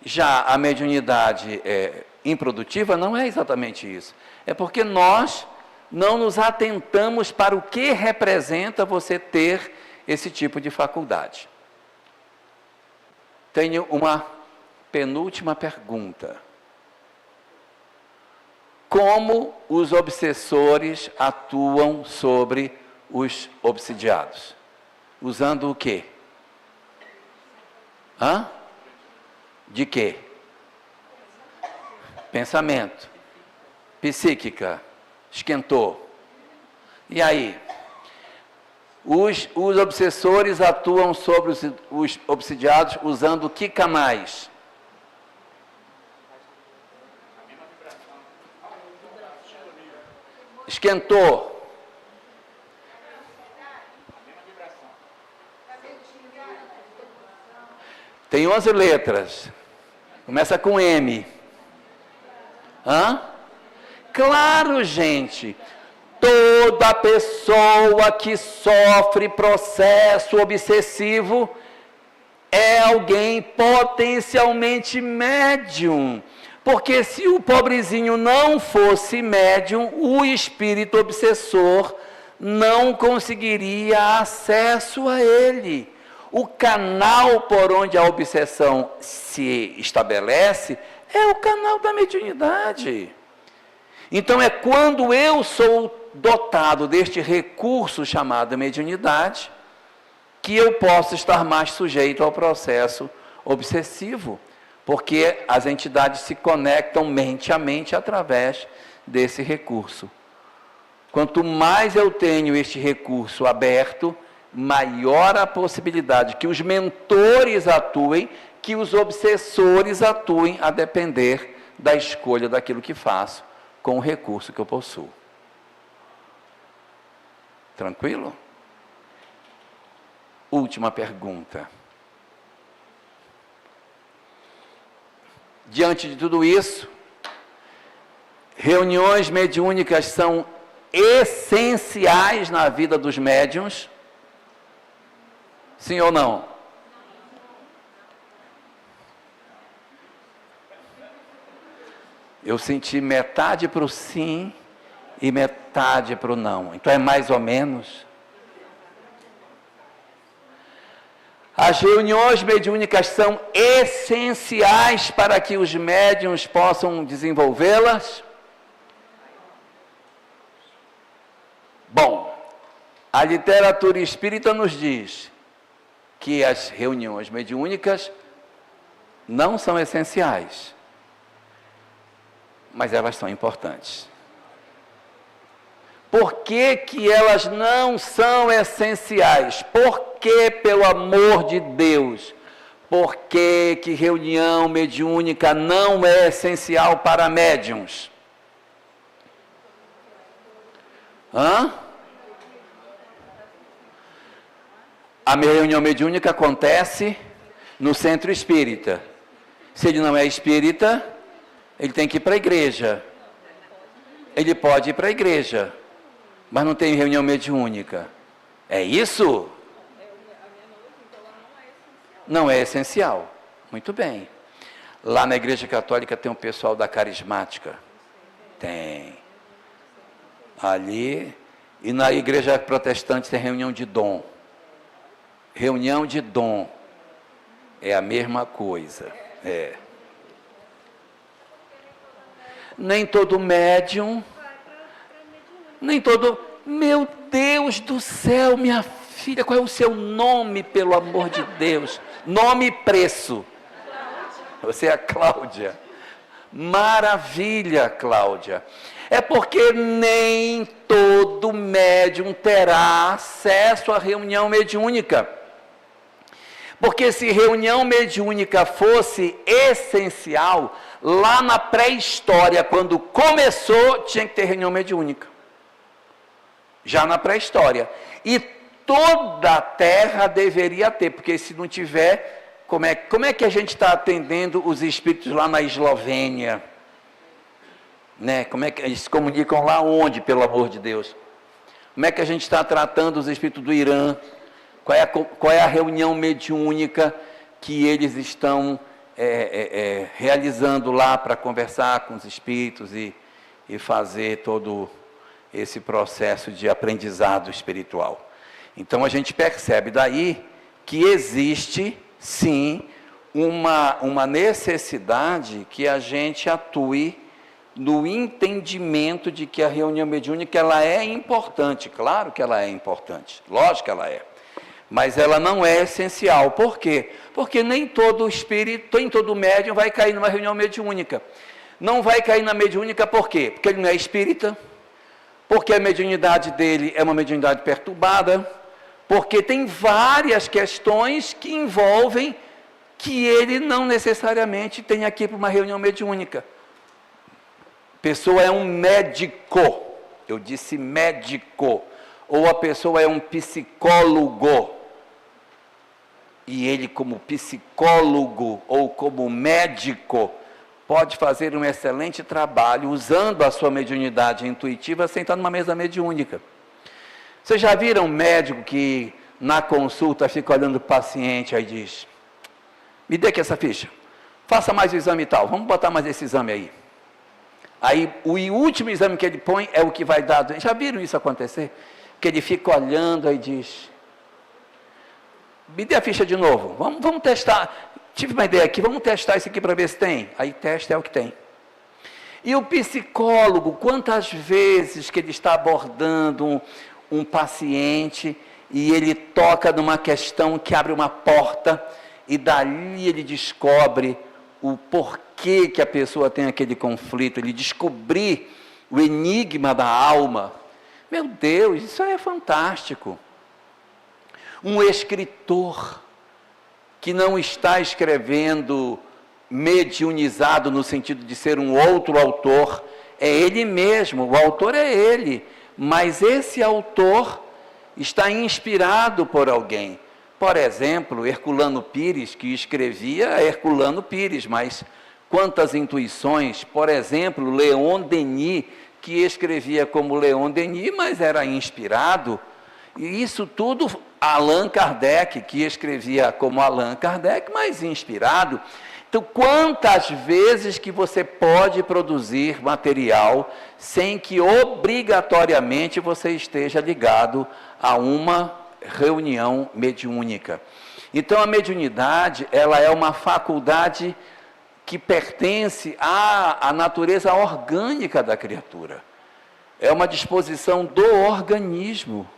já a mediunidade improdutiva não é exatamente isso. É porque nós não nos atentamos para o que representa você ter esse tipo de faculdade. Tenho uma penúltima pergunta. Como os obsessores atuam sobre os obsidiados? Usando o quê? De quê? Pensamento. Psíquica. Esquentou. E aí? Os obsessores atuam sobre os obsidiados usando que canais? Esquentou. Tem 11 letras. Começa com M. Claro, gente. Toda pessoa que sofre processo obsessivo é alguém potencialmente médium. Porque se o pobrezinho não fosse médium, o espírito obsessor não conseguiria acesso a ele. O canal por onde a obsessão se estabelece é o canal da mediunidade. Então, é quando eu sou dotado deste recurso chamado mediunidade, que eu posso estar mais sujeito ao processo obsessivo, porque as entidades se conectam mente a mente através desse recurso. Quanto mais eu tenho este recurso aberto, maior a possibilidade que os mentores atuem, que os obsessores atuem, a depender da escolha daquilo que faço com o recurso que eu possuo. Tranquilo? Última pergunta. Diante de tudo isso, reuniões mediúnicas são essenciais na vida dos médiuns? Sim ou não? Eu senti metade para o sim e metade para o não. Então é mais ou menos. As reuniões mediúnicas são essenciais para que os médiuns possam desenvolvê-las? Bom, a literatura espírita nos diz que as reuniões mediúnicas não são essenciais, mas elas são importantes. Por que que elas não são essenciais? Porque, pelo amor de Deus, por que que reunião mediúnica não é essencial para médiuns? A reunião mediúnica acontece no centro espírita. Se ele não é espírita, ele tem que ir para a igreja. Ele pode ir para a igreja, mas não tem reunião mediúnica. É isso? Não é essencial. Muito bem. Lá na igreja católica tem um pessoal da carismática. Tem. Ali. E na igreja protestante tem reunião de dom. Reunião de dom. É a mesma coisa. É. Nem todo médium, nem todo... Meu Deus do céu, minha filha, qual é o seu nome, pelo amor de Deus? Nome e preço. Você é a Cláudia. Maravilha, Cláudia. É porque nem todo médium terá acesso à reunião mediúnica. Porque se reunião mediúnica fosse essencial, lá na pré-história, quando começou, tinha que ter reunião mediúnica. Já na pré-história. E toda a terra deveria ter, porque se não tiver, como é que a gente está atendendo os espíritos lá na Eslovênia? Né? Como é que eles se comunicam lá onde, pelo amor de Deus? Como é que a gente está tratando os espíritos do Irã? Qual é a reunião mediúnica que eles estão realizando lá para conversar com os espíritos e fazer todo esse processo de aprendizado espiritual? Então a gente percebe daí que existe sim uma necessidade que a gente atue no entendimento de que a reunião mediúnica ela é importante. Claro que ela é importante, lógico que ela é. Mas ela não é essencial. Por quê? Porque nem todo espírito, nem todo médium vai cair numa reunião mediúnica. Não vai cair na mediúnica por quê? Porque ele não é espírita, porque a mediunidade dele é uma mediunidade perturbada, porque tem várias questões que envolvem que ele não necessariamente tem aqui para uma reunião mediúnica. A pessoa é um médico, eu disse médico, ou a pessoa é um psicólogo, e ele como psicólogo ou como médico pode fazer um excelente trabalho usando a sua mediunidade intuitiva sem estar numa mesa mediúnica. Vocês já viram um médico que na consulta fica olhando o paciente e diz: me dê aqui essa ficha, faça mais o exame e tal, vamos botar mais esse exame aí. Aí o último exame que ele põe é o que vai dar. Já viram isso acontecer? Que ele fica olhando e diz: me dê a ficha de novo, vamos testar. Tive uma ideia aqui, vamos testar isso aqui para ver se tem. Aí testa, é o que tem. E o psicólogo, quantas vezes que ele está abordando um paciente e ele toca numa questão que abre uma porta e dali ele descobre o porquê que a pessoa tem aquele conflito, ele descobrir o enigma da alma. Meu Deus, isso é fantástico. Um escritor que não está escrevendo mediunizado no sentido de ser um outro autor, é ele mesmo, o autor é ele, mas esse autor está inspirado por alguém. Por exemplo, Herculano Pires, que escrevia Herculano Pires, mas quantas intuições, por exemplo, Leon Denis, que escrevia como Leon Denis, mas era inspirado. E isso tudo Allan Kardec, que escrevia como Allan Kardec, mas inspirado. Então, quantas vezes que você pode produzir material sem que obrigatoriamente você esteja ligado a uma reunião mediúnica? Então, a mediunidade, ela é uma faculdade que pertence à natureza orgânica da criatura. É uma disposição do organismo,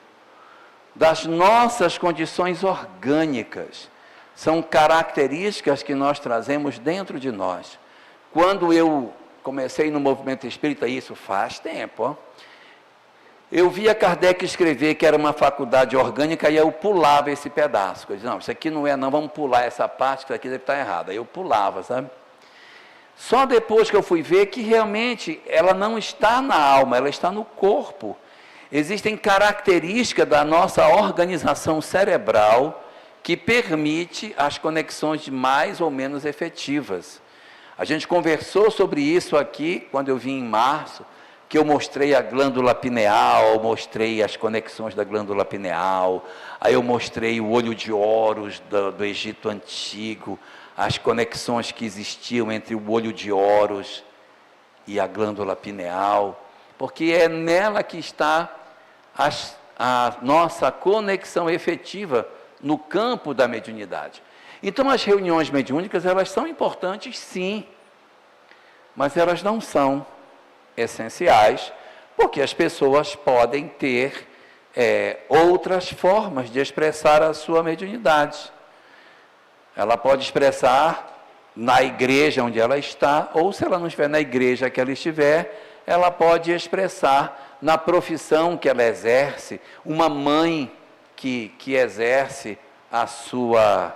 das nossas condições orgânicas. São características que nós trazemos dentro de nós. Quando eu comecei no movimento espírita, isso faz tempo, ó, eu via Kardec escrever que era uma faculdade orgânica e eu pulava esse pedaço. Eu dizia, não, isso aqui não é não, vamos pular essa parte, que isso aqui deve estar errado. Aí eu pulava, sabe? Só depois que eu fui ver que realmente ela não está na alma, ela está no corpo. Existem características da nossa organização cerebral que permite as conexões mais ou menos efetivas. A gente conversou sobre isso aqui, quando eu vim em março, que eu mostrei a glândula pineal, mostrei as conexões da glândula pineal, aí eu mostrei o olho de Horus do Egito Antigo, as conexões que existiam entre o olho de Horus e a glândula pineal, porque é nela que está a nossa conexão efetiva no campo da mediunidade. Então, as reuniões mediúnicas, elas são importantes, sim, mas elas não são essenciais, porque as pessoas podem ter outras formas de expressar a sua mediunidade. Ela pode expressar na igreja onde ela está, ou se ela não estiver na igreja que ela estiver, ela pode expressar na profissão que ela exerce, uma mãe que exerce a sua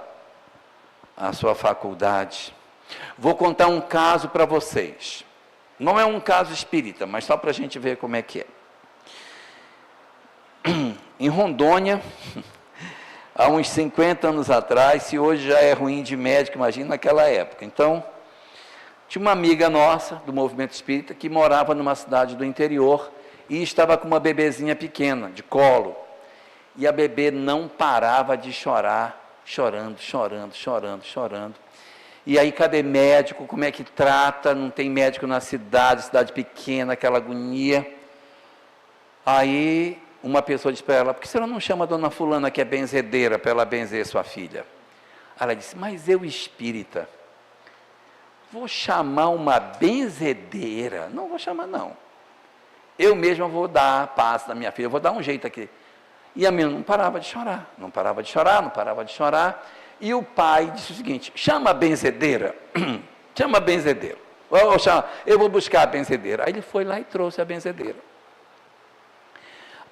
faculdade. Vou contar um caso para vocês. Não é um caso espírita, mas só para a gente ver como é que é. Em Rondônia, há uns 50 anos atrás, se hoje já é ruim de médico, imagina naquela época. Então, tinha uma amiga nossa, do movimento espírita, que morava numa cidade do interior e estava com uma bebezinha pequena, de colo. E a bebê não parava de chorar, chorando. E aí, cadê médico? Como é que trata? Não tem médico na cidade pequena, aquela agonia. Aí, uma pessoa disse para ela, por que você não chama a dona fulana que é benzedeira, para ela benzer sua filha? Ela disse, mas eu espírita, vou chamar uma benzedeira? Não vou chamar, não. Eu mesma vou dar paz na minha filha, eu vou dar um jeito aqui. E a menina não parava de chorar. E o pai disse o seguinte, chama a benzedeira, chama a benzedeira. Eu vou buscar a benzedeira. Aí ele foi lá e trouxe a benzedeira.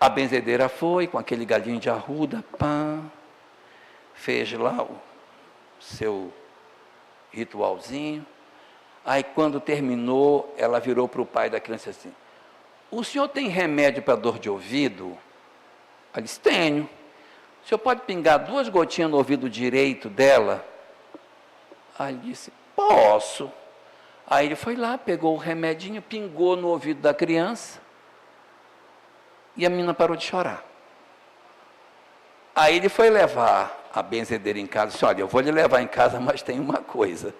A benzedeira foi com aquele galinho de arruda, fez lá o seu ritualzinho. Aí quando terminou, ela virou para o pai da criança assim, o senhor tem remédio para dor de ouvido? Ela disse, tenho. O senhor pode pingar 2 gotinhas no ouvido direito dela? Aí ele disse, posso. Aí ele foi lá, pegou o remedinho, pingou no ouvido da criança, e a menina parou de chorar. Aí ele foi levar a benzedeira em casa, disse, olha, eu vou lhe levar em casa, mas tem uma coisa.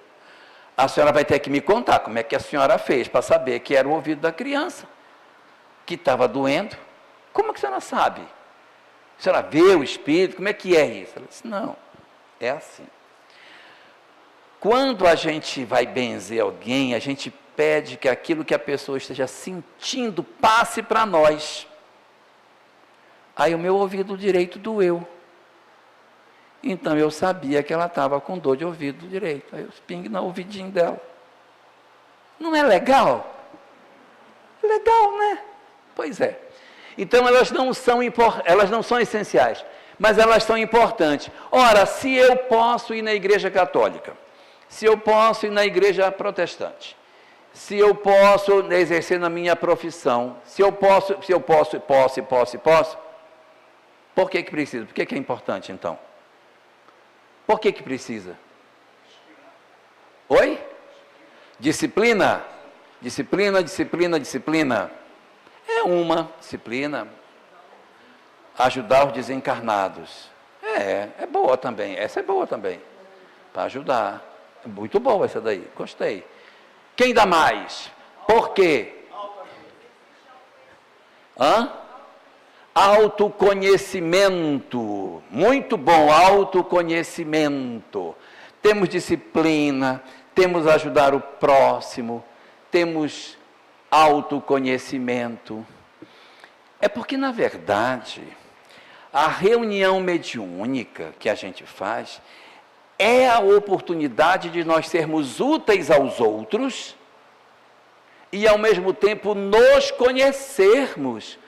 A senhora vai ter que me contar como é que a senhora fez para saber que era o ouvido da criança, que estava doendo. Como que a senhora sabe? A senhora vê o espírito, como é que é isso? Ela disse, não, é assim. Quando a gente vai benzer alguém, a gente pede que aquilo que a pessoa esteja sentindo passe para nós. Aí o meu ouvido direito doeu. Então eu sabia que ela estava com dor de ouvido direito. Aí eu pingue no ouvidinho dela. Não é legal? Legal, né? Pois é. Então elas não são essenciais, mas elas são importantes. Ora, se eu posso ir na igreja católica, se eu posso ir na igreja protestante, se eu posso exercer na minha profissão, se eu posso, por que precisa? Por que é importante então? Por que precisa? Oi? Disciplina. É uma disciplina. Ajudar os desencarnados. É boa também. Essa é boa também. Para ajudar. É muito boa essa daí. Gostei. Quem dá mais? Por quê? Autoconhecimento. Muito bom, autoconhecimento. Temos disciplina, temos ajudar o próximo, temos autoconhecimento. É porque, na verdade, a reunião mediúnica que a gente faz é a oportunidade de nós sermos úteis aos outros e, ao mesmo tempo, nos conhecermos.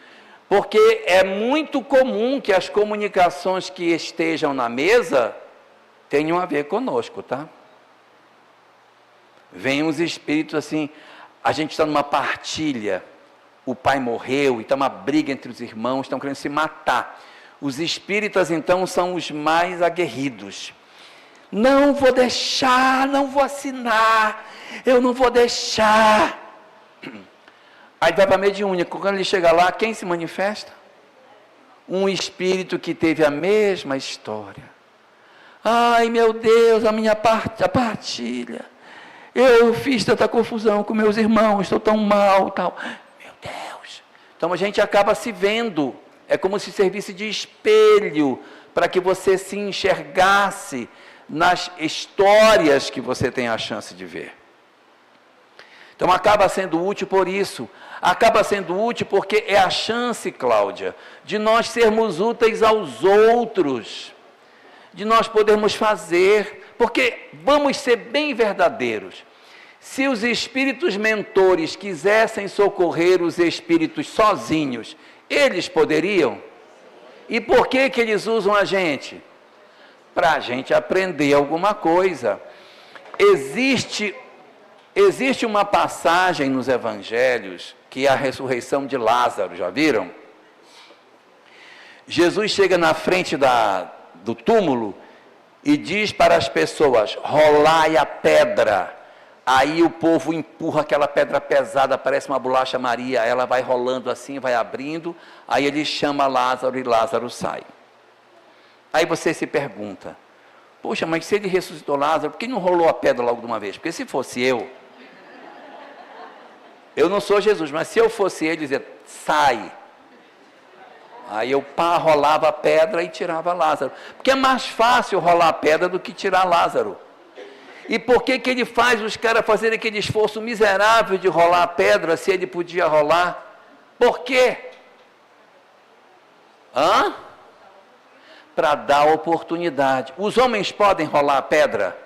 Porque é muito comum que as comunicações que estejam na mesa tenham a ver conosco, tá? Vem uns espíritos assim, a gente está numa partilha, o pai morreu e está uma briga entre os irmãos, estão querendo se matar. Os espíritas, então, são os mais aguerridos. Não vou deixar, não vou assinar, eu não vou deixar. Aí vai para a mediúnica, quando ele chega lá, quem se manifesta? Um espírito que teve a mesma história. Ai, meu Deus, a partilha. Eu fiz tanta confusão com meus irmãos, estou tão mal, tal. Meu Deus. Então a gente acaba se vendo. É como se servisse de espelho para que você se enxergasse nas histórias que você tem a chance de ver. Então acaba sendo útil por isso. Acaba sendo útil porque é a chance, Cláudia, de nós sermos úteis aos outros, de nós podermos fazer, porque vamos ser bem verdadeiros. Se os espíritos mentores quisessem socorrer os espíritos sozinhos, eles poderiam? E por que eles usam a gente? Para a gente aprender alguma coisa. Existe uma passagem nos evangelhos, que é a ressurreição de Lázaro, já viram? Jesus chega na frente do túmulo e diz para as pessoas, rolai a pedra. Aí o povo empurra aquela pedra pesada, parece uma bolacha Maria, ela vai rolando assim, vai abrindo, aí ele chama Lázaro e Lázaro sai. Aí você se pergunta, poxa, mas se ele ressuscitou Lázaro, por que não rolou a pedra logo de uma vez? Porque se fosse eu não sou Jesus, mas se eu fosse ele, dizia, sai. Aí eu rolava a pedra e tirava Lázaro. Porque é mais fácil rolar a pedra do que tirar Lázaro. E por que ele faz os caras fazerem aquele esforço miserável de rolar a pedra, se ele podia rolar? Por quê? Para dar oportunidade. Os homens podem rolar a pedra?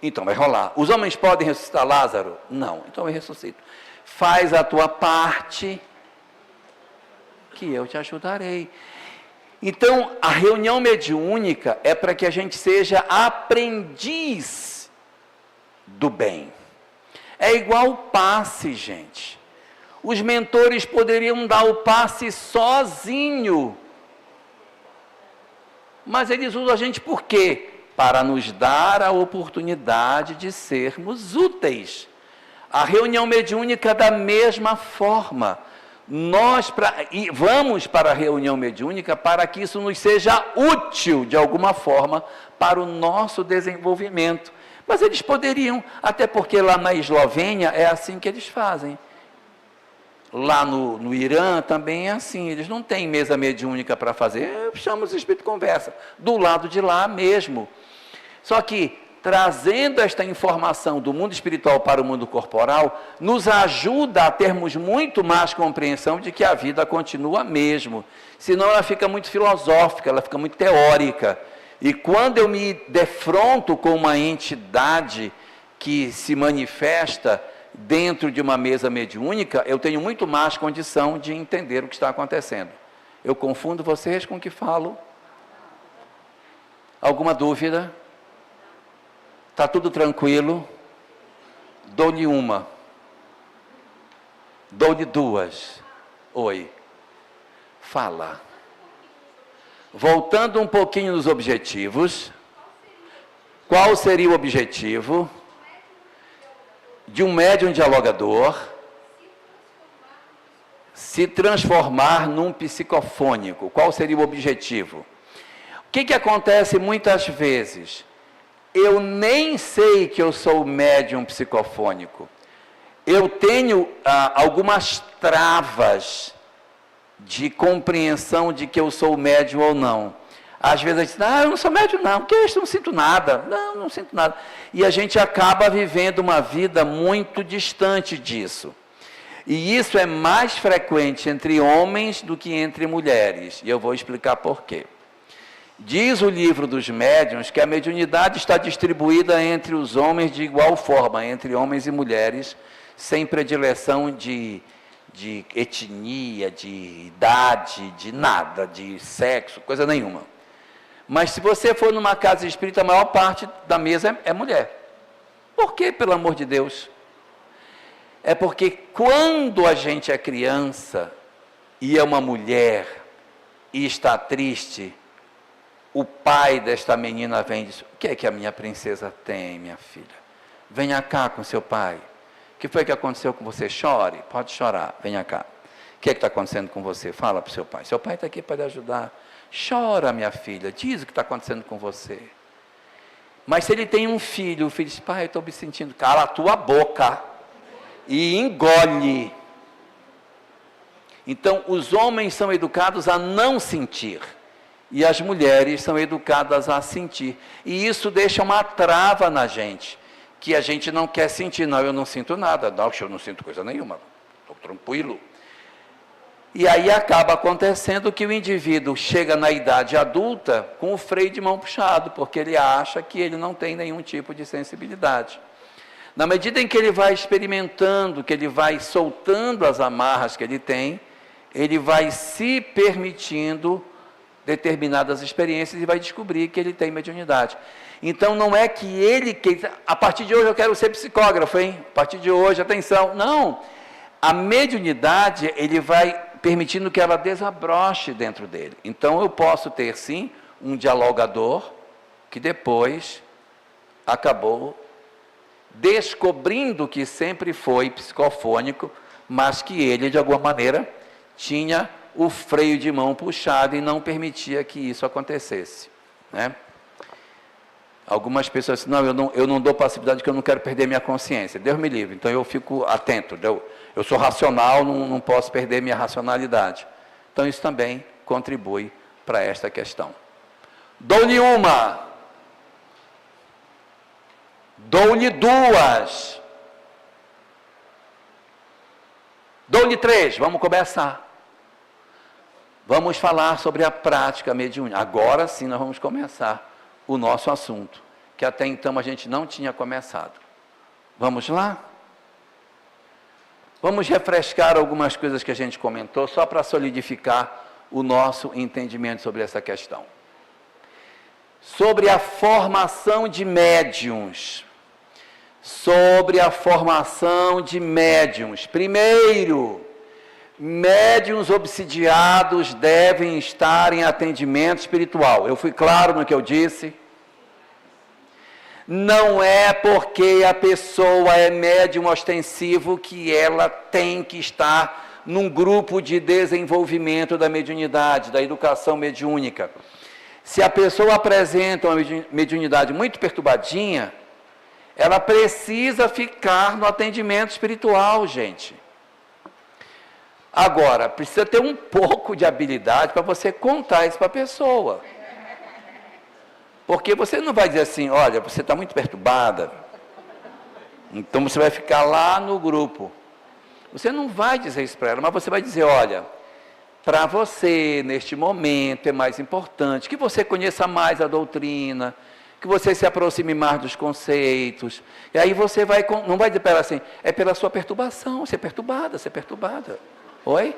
Então vai rolar. Os homens podem ressuscitar Lázaro? Não, então eu ressuscito. Faz a tua parte, que eu te ajudarei. Então, a reunião mediúnica é para que a gente seja aprendiz do bem. É igual o passe, gente. Os mentores poderiam dar o passe sozinho. Mas eles usam a gente por quê? Para nos dar a oportunidade de sermos úteis. A reunião mediúnica da mesma forma. Nós vamos para a reunião mediúnica para que isso nos seja útil de alguma forma para o nosso desenvolvimento. Mas eles poderiam, até porque lá na Eslovênia é assim que eles fazem. Lá no Irã também é assim, eles não têm mesa mediúnica para fazer, chama os espíritos de conversa, do lado de lá mesmo. Só que, trazendo esta informação do mundo espiritual para o mundo corporal, nos ajuda a termos muito mais compreensão de que a vida continua mesmo. Senão ela fica muito filosófica, ela fica muito teórica. E quando eu me defronto com uma entidade que se manifesta dentro de uma mesa mediúnica, eu tenho muito mais condição de entender o que está acontecendo. Eu confundo vocês com o que falo? Alguma dúvida? Está tudo tranquilo? Dou-lhe uma. Dou-lhe duas. Oi. Fala. Voltando um pouquinho nos objetivos. Qual seria o objetivo de um médium dialogador se transformar num psicofônico. Qual seria o objetivo? O que acontece muitas vezes? Eu nem sei que eu sou médium psicofônico. Eu tenho algumas travas de compreensão de que eu sou médium ou não. Às vezes a gente diz, eu não sou médium não, porque eu não sinto nada. Não sinto nada. E a gente acaba vivendo uma vida muito distante disso. E isso é mais frequente entre homens do que entre mulheres. E eu vou explicar por quê. Diz o livro dos médiuns que a mediunidade está distribuída entre os homens de igual forma, entre homens e mulheres, sem predileção de etnia, de idade, de nada, de sexo, coisa nenhuma. Mas se você for numa casa espírita, a maior parte da mesa é mulher. Por quê, pelo amor de Deus? É porque quando a gente é criança e é uma mulher e está triste, o pai desta menina vem e diz, o que é que a minha princesa tem, minha filha? Venha cá com seu pai. O que foi que aconteceu com você? Chore, pode chorar, venha cá. O que é que está acontecendo com você? Fala para o seu pai. Seu pai está aqui para lhe ajudar. Chora, minha filha, diz o que está acontecendo com você. Mas se ele tem um filho, o filho diz, pai, eu estou me sentindo, cala a tua boca e engole. Então, os homens são educados a não sentir. E as mulheres são educadas a sentir. E isso deixa uma trava na gente, que a gente não quer sentir. Não, eu não sinto nada. Não, eu não sinto coisa nenhuma. Estou tranquilo. E aí acaba acontecendo que o indivíduo chega na idade adulta com o freio de mão puxado, porque ele acha que ele não tem nenhum tipo de sensibilidade. Na medida em que ele vai experimentando, que ele vai soltando as amarras que ele tem, ele vai se permitindo determinadas experiências e vai descobrir que ele tem mediunidade. Então, não é que ele, a partir de hoje eu quero ser psicógrafo, hein? A partir de hoje, atenção. Não, a mediunidade, ele vai permitindo que ela desabroche dentro dele. Então, eu posso ter, sim, um dialogador que depois acabou descobrindo que sempre foi psicofônico, mas que ele, de alguma maneira, tinha o freio de mão puxado e não permitia que isso acontecesse, né? Algumas pessoas dizem, não, eu não dou passividade porque eu não quero perder minha consciência. Deus me livre, então eu fico atento, eu sou racional, não posso perder minha racionalidade. Então isso também contribui para esta questão. Dou-lhe uma, dou-lhe duas, dou-lhe três, vamos começar. Vamos falar sobre a prática mediúnica. Agora sim nós vamos começar o nosso assunto, que até então a gente não tinha começado. Vamos lá? Vamos refrescar algumas coisas que a gente comentou, só para solidificar o nosso entendimento sobre essa questão. Sobre a formação de médiuns. Sobre a formação de médiuns. Primeiro, médiuns obsidiados devem estar em atendimento espiritual. Eu fui claro no que eu disse? Não é porque a pessoa é médium ostensivo que ela tem que estar num grupo de desenvolvimento da mediunidade, da educação mediúnica. Se a pessoa apresenta uma mediunidade muito perturbadinha, ela precisa ficar no atendimento espiritual, gente. Agora, precisa ter um pouco de habilidade para você contar isso para a pessoa. Porque você não vai dizer assim, olha, você está muito perturbada, então você vai ficar lá no grupo. Você não vai dizer isso para ela, mas você vai dizer, olha, para você, neste momento, é mais importante que você conheça mais a doutrina, que você se aproxime mais dos conceitos. E aí você vai, não vai dizer para ela assim, é pela sua perturbação, ser perturbada, ser perturbada. Oi?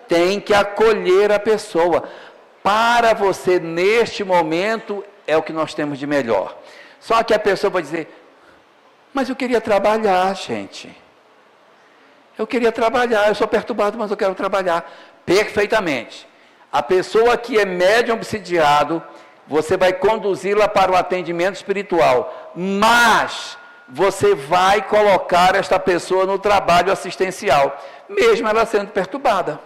Tem que acolher a pessoa. Para você, neste momento, é o que nós temos de melhor. Só que a pessoa vai dizer, mas eu queria trabalhar, gente. Eu queria trabalhar, eu sou perturbado, mas eu quero trabalhar. Perfeitamente. A pessoa que é médium obsidiado, você vai conduzi-la para o atendimento espiritual. Mas, você vai colocar esta pessoa no trabalho assistencial, mesmo ela sendo perturbada.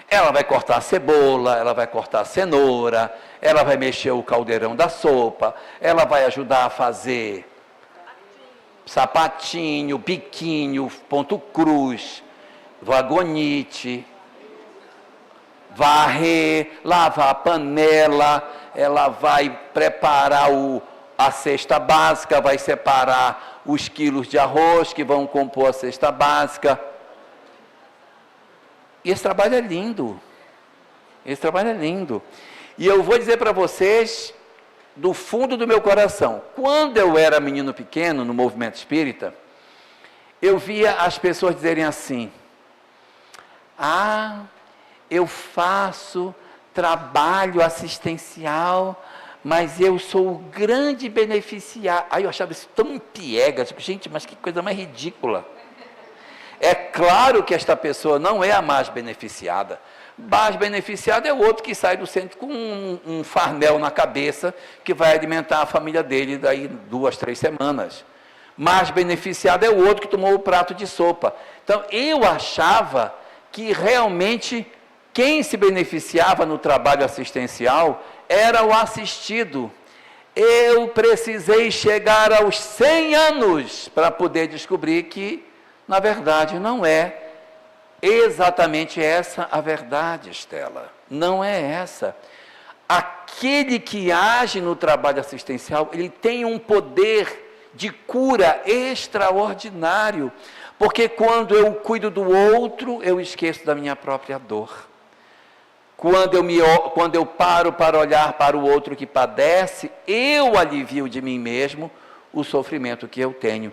Ela vai cortar a cebola, ela vai cortar a cenoura, ela vai mexer o caldeirão da sopa, ela vai ajudar a fazer sapatinho, biquinho, ponto cruz, vagonite, varrer, lavar a panela, ela vai preparar a cesta básica, vai separar os quilos de arroz que vão compor a cesta básica. E esse trabalho é lindo. Esse trabalho é lindo. E eu vou dizer para vocês, do fundo do meu coração, quando eu era menino pequeno, no movimento espírita, eu via as pessoas dizerem assim: ah, eu faço trabalho assistencial, mas eu sou o grande beneficiário. Aí eu achava isso tão piegas, gente, mas que coisa mais ridícula. É claro que esta pessoa não é a mais beneficiada. Mais beneficiado é o outro que sai do centro com um farnel na cabeça, que vai alimentar a família dele daí 2, 3 semanas. Mais beneficiado é o outro que tomou o prato de sopa. Então, eu achava que realmente quem se beneficiava no trabalho assistencial era o assistido. Eu precisei chegar aos 100 anos para poder descobrir que, na verdade, não é exatamente essa a verdade, Estela. Não é essa. Aquele que age no trabalho assistencial, ele tem um poder de cura extraordinário, porque quando eu cuido do outro, eu esqueço da minha própria dor. Quando eu paro para olhar para o outro que padece, eu alivio de mim mesmo o sofrimento que eu tenho.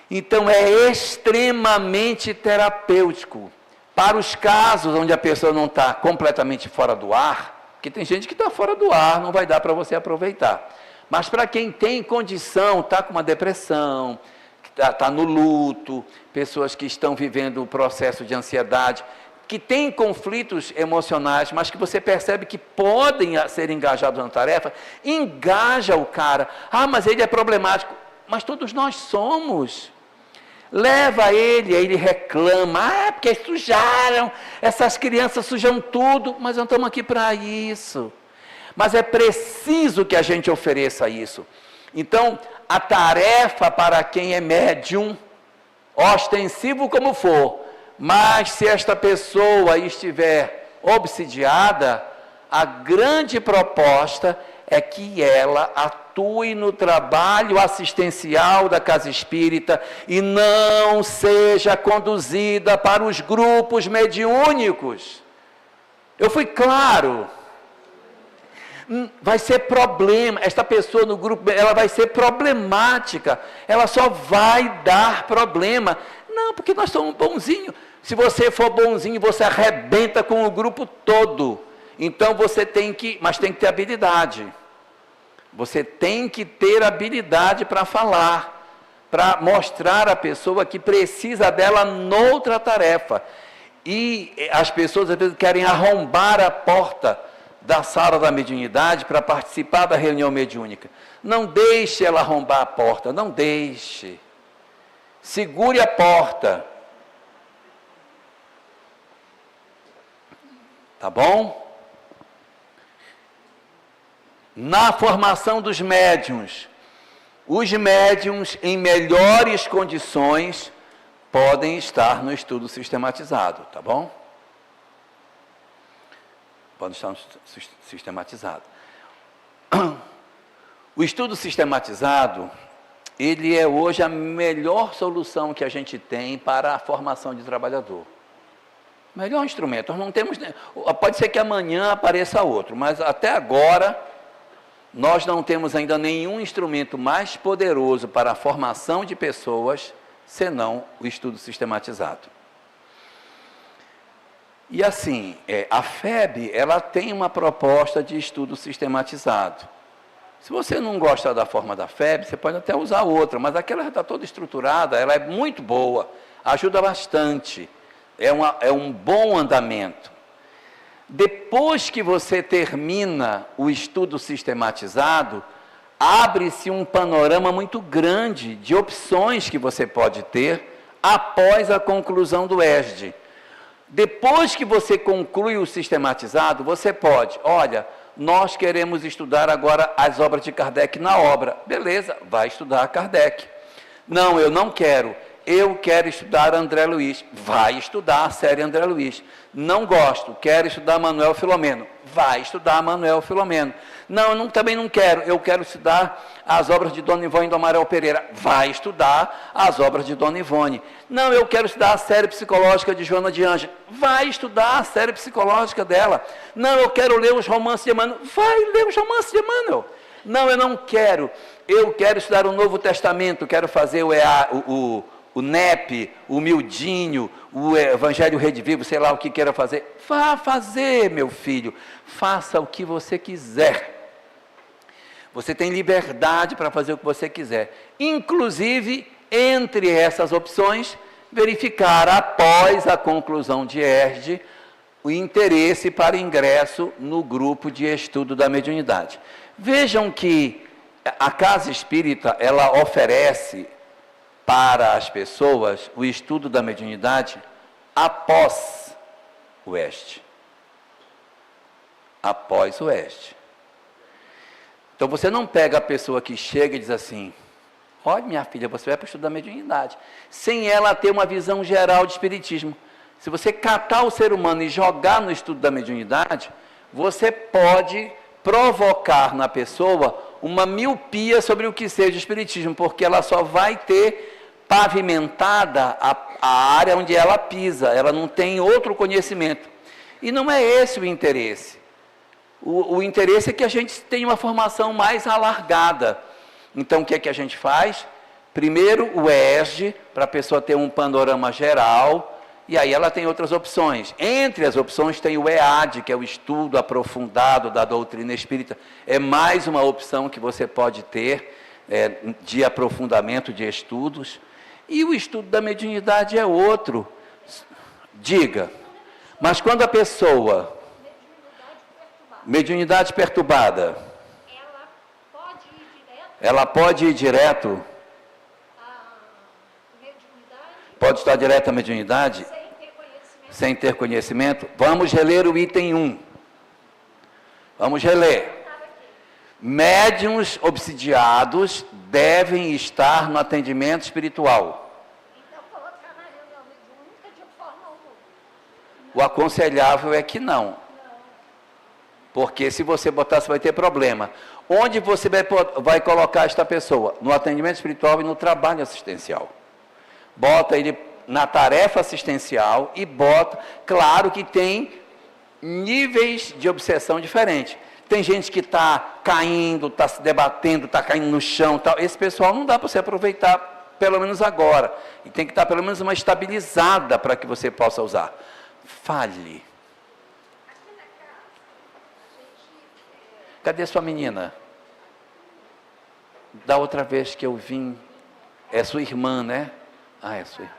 Então, é extremamente terapêutico. Para os casos onde a pessoa não está completamente fora do ar, porque tem gente que está fora do ar, não vai dar para você aproveitar. Mas para quem tem condição, está com uma depressão, está no luto, pessoas que estão vivendo o processo de ansiedade, que têm conflitos emocionais, mas que você percebe que podem ser engajados na tarefa, engaja o cara. Ah, mas ele é problemático. Mas todos nós somos. Leva ele, aí ele reclama, porque sujaram, essas crianças sujam tudo, mas não estamos aqui para isso. Mas é preciso que a gente ofereça isso. Então, a tarefa para quem é médium, ostensivo como for, mas se esta pessoa estiver obsidiada, a grande proposta é que ela atue no trabalho assistencial da casa espírita e não seja conduzida para os grupos mediúnicos. Eu fui claro. Vai ser problema, esta pessoa no grupo, ela vai ser problemática, ela só vai dar problema. Não, porque nós somos bonzinhos. Se você for bonzinho, você arrebenta com o grupo todo. Então você tem que, mas tem que ter habilidade. Você tem que ter habilidade para falar, para mostrar à pessoa que precisa dela noutra tarefa. E as pessoas às vezes querem arrombar a porta da sala da mediunidade para participar da reunião mediúnica. Não deixe ela arrombar a porta, não deixe. Segure a porta. Tá bom? Na formação dos médiuns, os médiuns em melhores condições podem estar no estudo sistematizado, tá bom? Podem estar no sistematizado. O estudo sistematizado, ele é hoje a melhor solução que a gente tem para a formação de trabalhador. Melhor instrumento. Nós não temos, pode ser que amanhã apareça outro, mas até agora nós não temos ainda nenhum instrumento mais poderoso para a formação de pessoas, senão o estudo sistematizado. E assim, a FEB, ela tem uma proposta de estudo sistematizado. Se você não gosta da forma da FEB, você pode até usar outra, mas aquela já está toda estruturada, ela é muito boa, ajuda bastante, é um bom andamento. Depois que você termina o estudo sistematizado, abre-se um panorama muito grande de opções que você pode ter após a conclusão do ESD. Depois que você conclui o sistematizado, você pode, olha, nós queremos estudar agora as obras de Kardec na obra. Beleza, vai estudar Kardec. Não, eu não quero. Eu quero estudar André Luiz. Vai estudar a série André Luiz. Não gosto, quero estudar Manuel Filomeno. Vai estudar Manuel Filomeno. Não, eu também não quero. Eu quero estudar as obras de Dona Ivone do Amaral Pereira. Vai estudar as obras de Dona Ivone. Não, eu quero estudar a série psicológica de Joana de Ângeles. Vai estudar a série psicológica dela. Não, eu quero ler os romances de Emmanuel. Vai ler os romances de Emmanuel. Não, eu não quero. Eu quero estudar o Novo Testamento. Quero fazer o NEP, o Mildinho, o Evangelho Redivivo, sei lá o que queira fazer. Vá fazer, meu filho. Faça o que você quiser. Você tem liberdade para fazer o que você quiser. Inclusive, entre essas opções, verificar após a conclusão de ERD o interesse para ingresso no grupo de estudo da mediunidade. Vejam que a Casa Espírita, ela oferece para as pessoas o estudo da mediunidade após o ESD. Após o ESD. Então você não pega a pessoa que chega e diz assim, olha minha filha, você vai para o estudo da mediunidade, sem ela ter uma visão geral de espiritismo. Se você catar o ser humano e jogar no estudo da mediunidade, você pode provocar na pessoa uma miopia sobre o que seja o espiritismo, porque ela só vai ter pavimentada a área onde ela pisa, ela não tem outro conhecimento. E não é esse o interesse. O interesse é que a gente tenha uma formação mais alargada. Então, o que é que a gente faz? Primeiro, o ESD, para a pessoa ter um panorama geral, e aí ela tem outras opções. Entre as opções tem o EAD, que é o estudo aprofundado da doutrina espírita. É mais uma opção que você pode ter de aprofundamento de estudos. E o estudo da mediunidade é outro. Diga, mas quando a pessoa... Mediunidade perturbada. Ela pode ir direto? Pode estar direto à mediunidade? Sem ter conhecimento? Vamos reler o item 1. Vamos reler. Médiuns obsidiados devem estar no atendimento espiritual. Então, colocar na reunião mediúnica de forma alguma. O aconselhável é que não. Porque se você botar, você vai ter problema. Onde você vai colocar esta pessoa? No atendimento espiritual e no trabalho assistencial. Bota ele na tarefa assistencial e bota... Claro que tem níveis de obsessão diferentes. Tem gente que está caindo, está se debatendo, está caindo no chão. Tal. Esse pessoal não dá para você aproveitar, pelo menos agora. E tem que estar pelo menos uma estabilizada para que você possa usar. Fale. Cadê sua menina? Da outra vez que eu vim, é sua irmã, né? Ah, é sua irmã.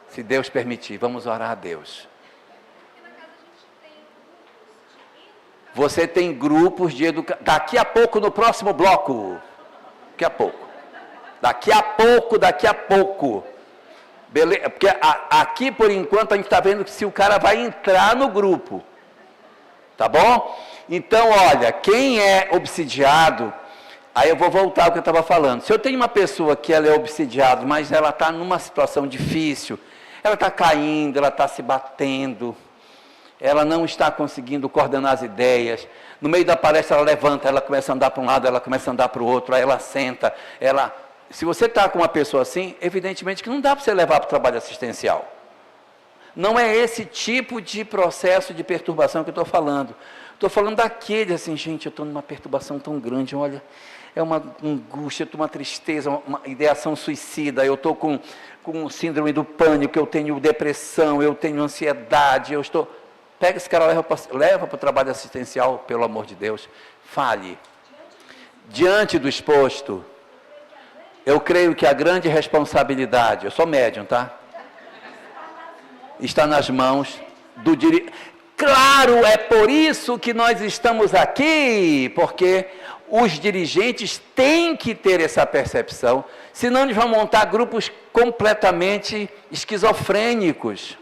Se Deus permitir, vamos orar a Deus. Você tem grupos de educação. Daqui a pouco, no próximo bloco. Daqui a pouco. Daqui a pouco. Beleza? Porque aqui, por enquanto, a gente está vendo se o cara vai entrar no grupo. Tá bom? Então, olha, quem é obsidiado, aí eu vou voltar ao que eu estava falando. Se eu tenho uma pessoa que ela é obsidiada, mas ela está numa situação difícil, ela está caindo, ela está se batendo, ela não está conseguindo coordenar as ideias, no meio da palestra ela levanta, ela começa a andar para um lado, ela começa a andar para o outro, aí ela senta, Se você está com uma pessoa assim, evidentemente que não dá para você levar para o trabalho assistencial. Não é esse tipo de processo de perturbação que eu estou falando. Estou falando daquele assim, gente, eu estou numa perturbação tão grande, olha, é uma angústia, uma tristeza, uma ideação suicida, eu estou com síndrome do pânico, eu tenho depressão, eu tenho ansiedade, eu estou... Pega esse cara, leva para o trabalho assistencial, pelo amor de Deus, fale. Diante do exposto, eu creio que a grande responsabilidade, eu sou médium, tá? Está nas mãos do dirigente. Claro, é por isso que nós estamos aqui, porque os dirigentes têm que ter essa percepção, senão eles vão montar grupos completamente esquizofrênicos.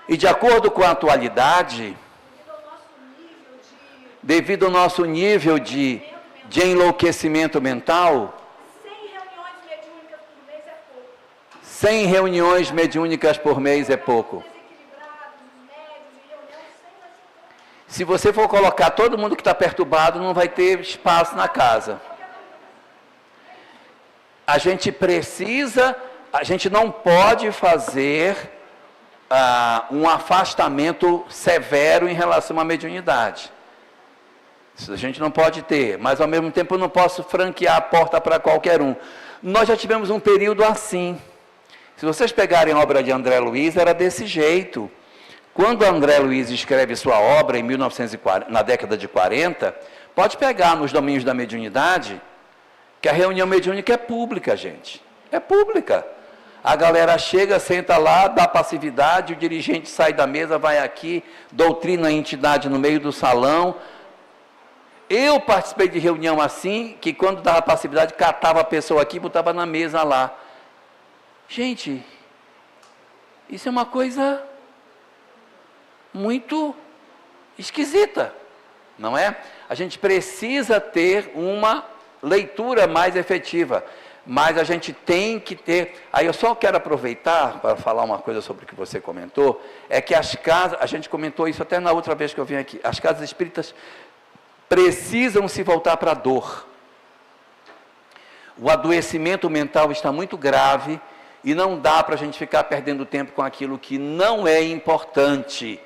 E de acordo com a atualidade, devido ao nosso nível de enlouquecimento mental, 100 reuniões mediúnicas por mês é pouco. Se você for colocar todo mundo que está perturbado, não vai ter espaço na casa. A gente não pode fazer um afastamento severo em relação à mediunidade. Isso a gente não pode ter, mas ao mesmo tempo eu não posso franquear a porta para qualquer um. Nós já tivemos um período assim. Se vocês pegarem a obra de André Luiz, era desse jeito. Quando André Luiz escreve sua obra, em 1940, na década de 40, pode pegar nos domínios da mediunidade, que a reunião mediúnica é pública, gente. É pública. A galera chega, senta lá, dá passividade, o dirigente sai da mesa, vai aqui, doutrina a entidade no meio do salão. Eu participei de reunião assim, que quando dava passividade, catava a pessoa aqui e botava na mesa lá. Gente, isso é uma coisa muito esquisita, não é? A gente precisa ter uma leitura mais efetiva, mas a gente tem que ter... Aí eu só quero aproveitar para falar uma coisa sobre o que você comentou, é que as casas, a gente comentou isso até na outra vez que eu vim aqui, as casas espíritas precisam se voltar para a dor. O adoecimento mental está muito grave e não dá para a gente ficar perdendo tempo com aquilo que não é importante.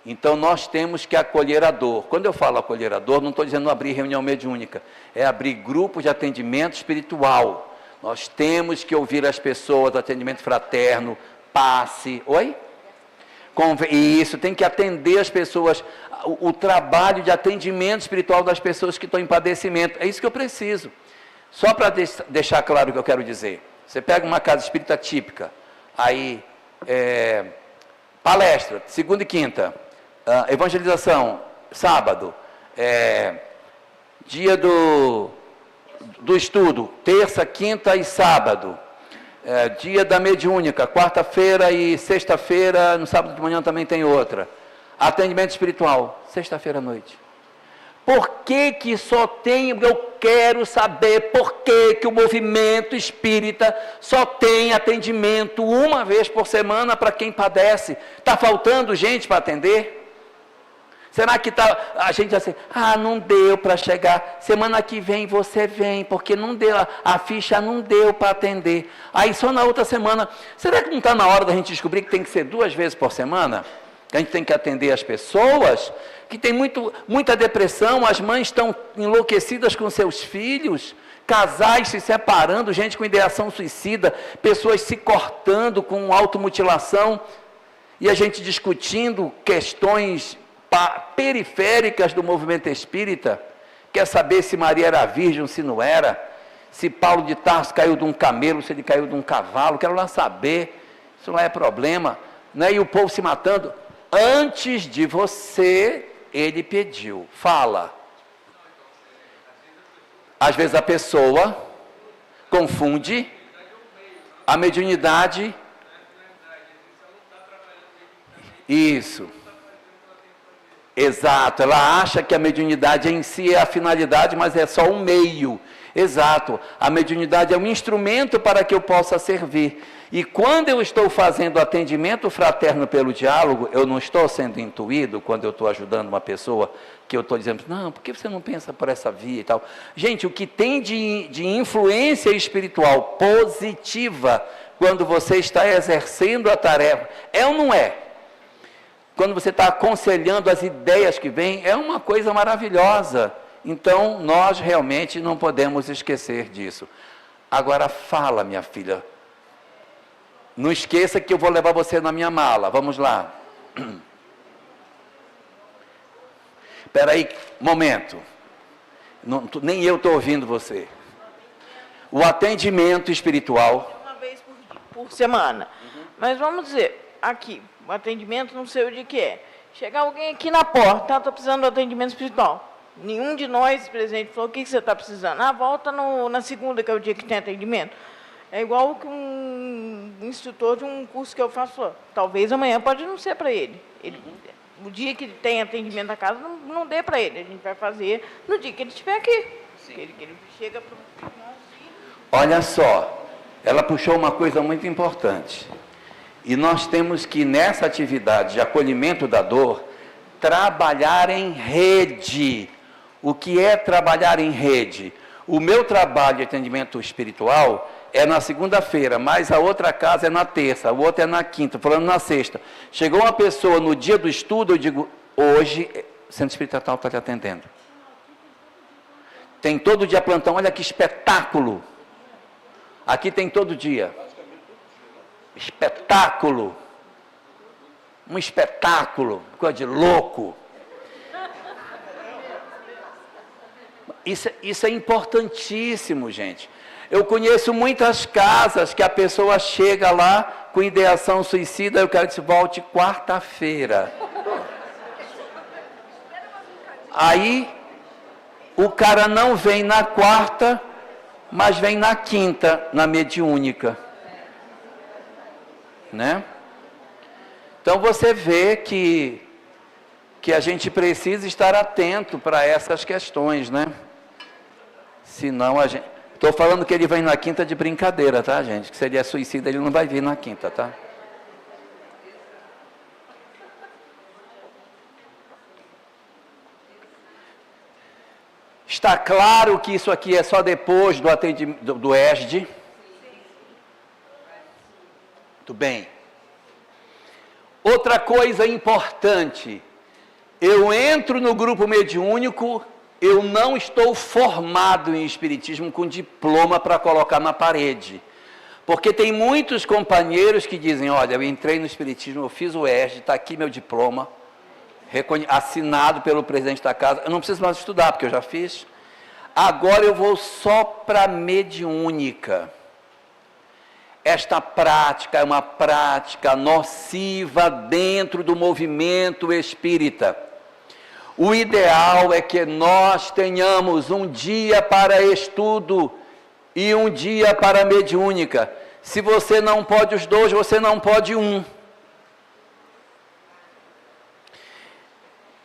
Então, nós temos que acolher a dor. Quando eu falo acolher a dor, não estou dizendo abrir reunião mediúnica, é abrir grupos de atendimento espiritual. Nós temos que ouvir as pessoas, atendimento fraterno, passe. Oi? Isso, tem que atender as pessoas, o trabalho de atendimento espiritual das pessoas que estão em padecimento. É isso que eu preciso. Só para deixar claro o que eu quero dizer. Você pega uma casa espírita típica, aí, palestra, segunda e quinta, evangelização, sábado, dia do estudo, terça, quinta e sábado, dia da mediúnica, quarta-feira e sexta-feira, no sábado de manhã também tem outra, atendimento espiritual, sexta-feira à noite. Por que que só tem, eu quero saber por que que o movimento espírita só tem atendimento uma vez por semana para quem padece? Está faltando gente para atender? Será que a gente assim, não deu para chegar, semana que vem você vem, porque não deu, a ficha não deu para atender. Aí só na outra semana, será que não está na hora da gente descobrir que tem que ser 2 vezes por semana? Que a gente tem que atender as pessoas, que tem muita depressão, as mães estão enlouquecidas com seus filhos, casais se separando, gente com ideação suicida, pessoas se cortando com automutilação, e a gente discutindo questões periféricas do movimento espírita, quer saber se Maria era virgem ou se não era, se Paulo de Tarso caiu de um camelo, se ele caiu de um cavalo, quero lá saber, isso não é problema, né? E o povo se matando. Antes de você, ele pediu, fala. Às vezes a pessoa confunde a mediunidade. Isso. Exato, ela acha que a mediunidade em si é a finalidade, mas é só um meio. Exato, a mediunidade é um instrumento para que eu possa servir. E quando eu estou fazendo atendimento fraterno pelo diálogo, eu não estou sendo intuído quando eu estou ajudando uma pessoa, que eu estou dizendo, não, por que você não pensa por essa via e tal? Gente, o que tem de influência espiritual positiva, quando você está exercendo a tarefa, é ou não é? Quando você está aconselhando as ideias que vêm, é uma coisa maravilhosa. Então, nós realmente não podemos esquecer disso. Agora, fala, minha filha. Não esqueça que eu vou levar você na minha mala. Vamos lá. Espera aí, momento. Não, nem eu estou ouvindo você. O atendimento espiritual... Uma vez por semana. Mas vamos dizer, aqui, o atendimento não sei o de que é. Chegar alguém aqui na porta, está precisando do atendimento espiritual. Nenhum de nós presentes falou: o que você está precisando? Ah, volta na segunda, que é o dia que tem atendimento. É igual que um instrutor de um curso que eu faço falou: talvez amanhã pode não ser para ele. O dia que ele tem atendimento na casa, não dê para ele. A gente vai fazer no dia que ele estiver aqui. Que ele chega para o nosso filho. Olha só, ela puxou uma coisa muito importante. E nós temos que, nessa atividade de acolhimento da dor, trabalhar em rede. O que é trabalhar em rede? O meu trabalho de atendimento espiritual é na segunda-feira, mas a outra casa é na terça, o outro é na quinta, falando na sexta. Chegou uma pessoa no dia do estudo, eu digo: hoje, o Centro Espiritual está te atendendo. Tem todo dia plantão, olha que espetáculo. Aqui tem todo dia. Espetáculo. Um espetáculo, coisa de louco. Isso é importantíssimo, gente. Eu conheço muitas casas que a pessoa chega lá com ideação suicida, eu quero que você volte quarta-feira. Aí, o cara não vem na quarta, mas vem na quinta, na mediúnica. Né? Então você vê que a gente precisa estar atento para essas questões, né? Senão a gente... Estou falando que ele vem na quinta de brincadeira, tá, gente? Que se ele é suicida, ele não vai vir na quinta, tá? Está claro que isso aqui é só depois do atendimento do ESD? Muito bem. Outra coisa importante, eu entro no grupo mediúnico, eu não estou formado em espiritismo com diploma para colocar na parede. Porque tem muitos companheiros que dizem: olha, eu entrei no espiritismo, eu fiz o ESD, está aqui meu diploma, assinado pelo presidente da casa, eu não preciso mais estudar, porque eu já fiz. Agora eu vou só para a mediúnica. Esta prática é uma prática nociva dentro do movimento espírita. O ideal é que nós tenhamos um dia para estudo e um dia para mediúnica. Se você não pode os dois, você não pode um.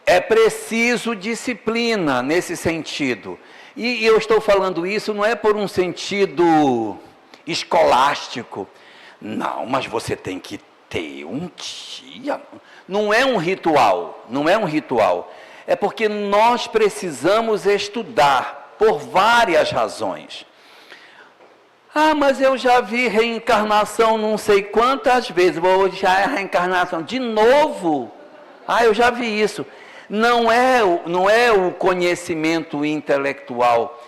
É preciso disciplina nesse sentido. E eu estou falando isso não é por um sentido escolástico. Não, mas você tem que ter um dia. Não é um ritual, não é um ritual. É porque nós precisamos estudar por várias razões. Ah, mas eu já vi reencarnação não sei quantas vezes. Hoje já é reencarnação. De novo? Ah, eu já vi isso. Não é o conhecimento intelectual,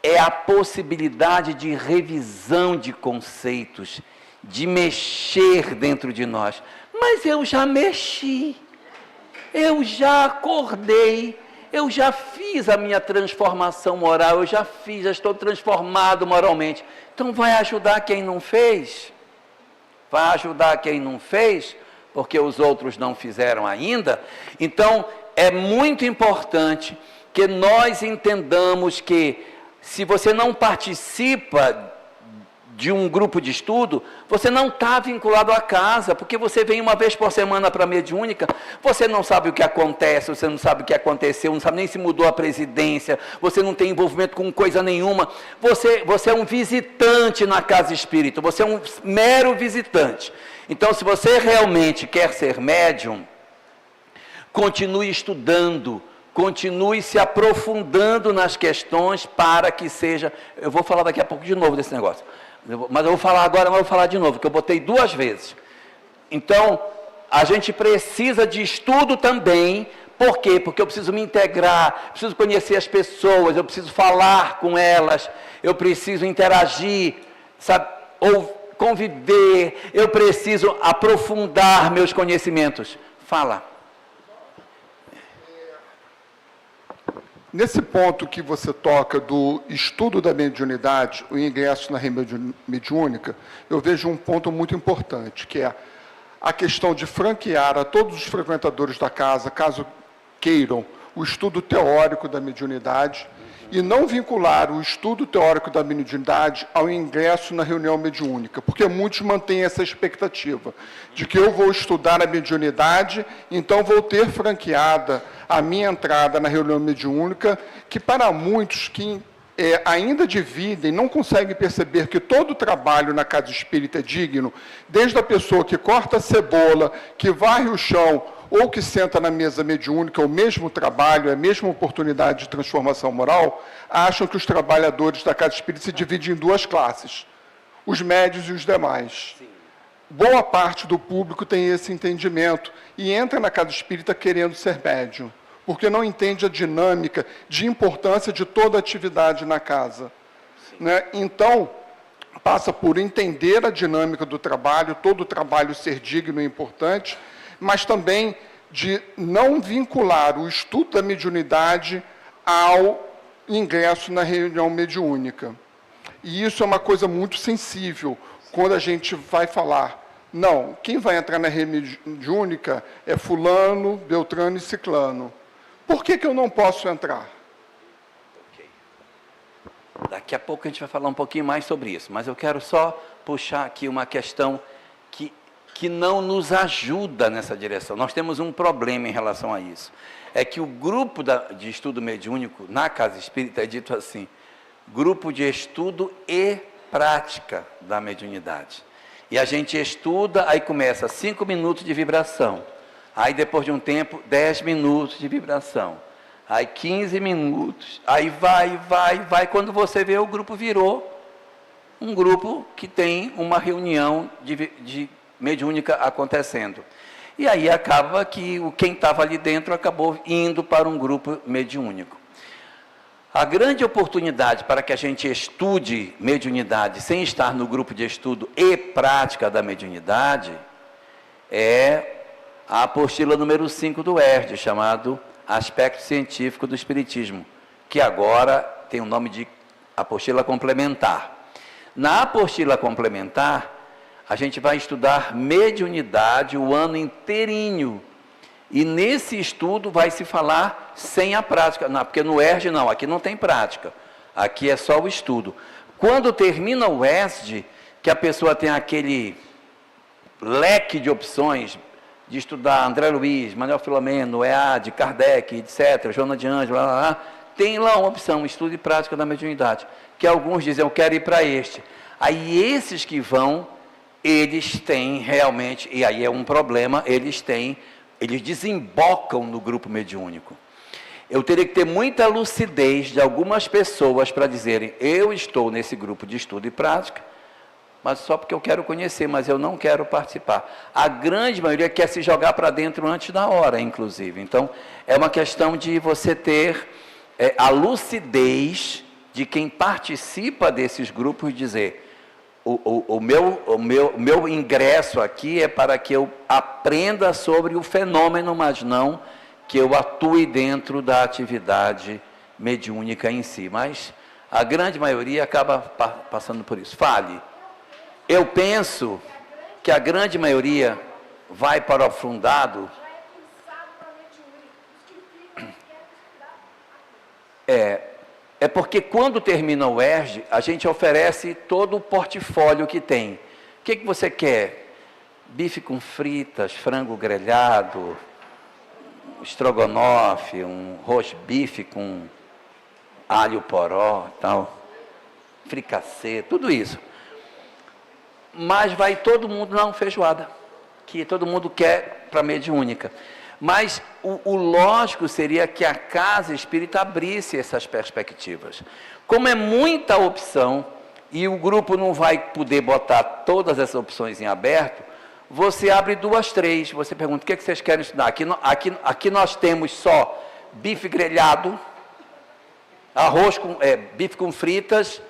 é a possibilidade de revisão de conceitos, de mexer dentro de nós. Mas eu já mexi, eu já acordei, eu já fiz a minha transformação moral, eu já estou transformado moralmente. Então vai ajudar quem não fez? Vai ajudar quem não fez? Porque os outros não fizeram ainda? Então, é muito importante que nós entendamos que, se você não participa de um grupo de estudo, você não está vinculado à casa, porque você vem uma vez por semana para a mediúnica, você não sabe o que acontece, você não sabe o que aconteceu, não sabe nem se mudou a presidência, você não tem envolvimento com coisa nenhuma, você é um visitante na casa espírita, você é um mero visitante. Então, se você realmente quer ser médium, continue estudando, continue se aprofundando nas questões para que seja... Eu vou falar daqui a pouco de novo desse negócio. Mas eu vou falar agora, mas eu vou falar de novo, que eu botei 2 vezes. Então, a gente precisa de estudo também. Por quê? Porque eu preciso me integrar, preciso conhecer as pessoas, eu preciso falar com elas, eu preciso interagir, sabe? Ou conviver, eu preciso aprofundar meus conhecimentos. Fala. Nesse ponto que você toca do estudo da mediunidade, o ingresso na rede mediúnica, eu vejo um ponto muito importante, que é a questão de franquear a todos os frequentadores da casa, caso queiram, o estudo teórico da mediunidade e não vincular o estudo teórico da mediunidade ao ingresso na reunião mediúnica, porque muitos mantêm essa expectativa de que eu vou estudar a mediunidade, então vou ter franqueada a minha entrada na reunião mediúnica, que para muitos que ainda dividem, não conseguem perceber que todo o trabalho na casa espírita é digno, desde a pessoa que corta a cebola, que varre o chão, ou que senta na mesa mediúnica, o mesmo trabalho, a mesma oportunidade de transformação moral, acham que os trabalhadores da casa espírita se dividem em duas classes, os médios e os demais. Sim. Boa parte do público tem esse entendimento e entra na casa espírita querendo ser médium, porque não entende a dinâmica de importância de toda a atividade na casa. Né? Então, passa por entender a dinâmica do trabalho, todo o trabalho ser digno e importante, mas também de não vincular o estudo da mediunidade ao ingresso na reunião mediúnica. E isso é uma coisa muito sensível, quando a gente vai falar, não, quem vai entrar na reunião mediúnica é fulano, beltrano e ciclano. Por que eu não posso entrar? Okay. Daqui a pouco a gente vai falar um pouquinho mais sobre isso, mas eu quero só puxar aqui uma questão que não nos ajuda nessa direção. Nós temos um problema em relação a isso. É que o grupo de estudo mediúnico na Casa Espírita é dito assim, grupo de estudo e prática da mediunidade. E a gente estuda, aí começa 5 minutos de vibração. Aí, depois de um tempo, 10 minutos de vibração. Aí, 15 minutos. Aí, vai. Quando você vê, o grupo virou um grupo que tem uma reunião de mediúnica acontecendo. E aí, acaba que quem estava ali dentro acabou indo para um grupo mediúnico. A grande oportunidade para que a gente estude mediunidade sem estar no grupo de estudo e prática da mediunidade é a apostila número 5 do ERD, chamado Aspecto Científico do Espiritismo, que agora tem o nome de apostila complementar. Na apostila complementar, a gente vai estudar mediunidade o ano inteirinho. E nesse estudo vai se falar sem a prática, não, porque no ERD não, aqui não tem prática, aqui é só o estudo. Quando termina o ESD, que a pessoa tem aquele leque de opções, de estudar André Luiz, Manuel Filomeno, EAD, Kardec, etc., Joana de Ângelo, tem lá uma opção, estudo e prática da mediunidade, que alguns dizem, eu quero ir para este. Aí esses que vão, eles têm realmente, e aí é um problema, eles desembocam no grupo mediúnico. Eu teria que ter muita lucidez de algumas pessoas para dizerem, eu estou nesse grupo de estudo e prática, mas só porque eu quero conhecer, mas eu não quero participar. A grande maioria quer se jogar para dentro antes da hora, inclusive. Então, é uma questão de você ter a lucidez de quem participa desses grupos, dizer, o meu ingresso aqui é para que eu aprenda sobre o fenômeno, mas não que eu atue dentro da atividade mediúnica em si. Mas a grande maioria acaba passando por isso. Fale. Eu penso que a grande maioria vai para o afundado. É porque quando termina o ERD, a gente oferece todo o portfólio que tem. O que você quer? Bife com fritas, frango grelhado, estrogonofe, um rosbife com alho poró, tal, fricassê, tudo isso. Mas vai todo mundo na feijoada, que todo mundo quer para mediúnica. Mas o lógico seria que a casa espírita abrisse essas perspectivas. Como é muita opção, e o grupo não vai poder botar todas essas opções em aberto, você abre 2, 3, você pergunta, o que vocês querem estudar? Aqui nós temos só bife grelhado, arroz com bife com fritas,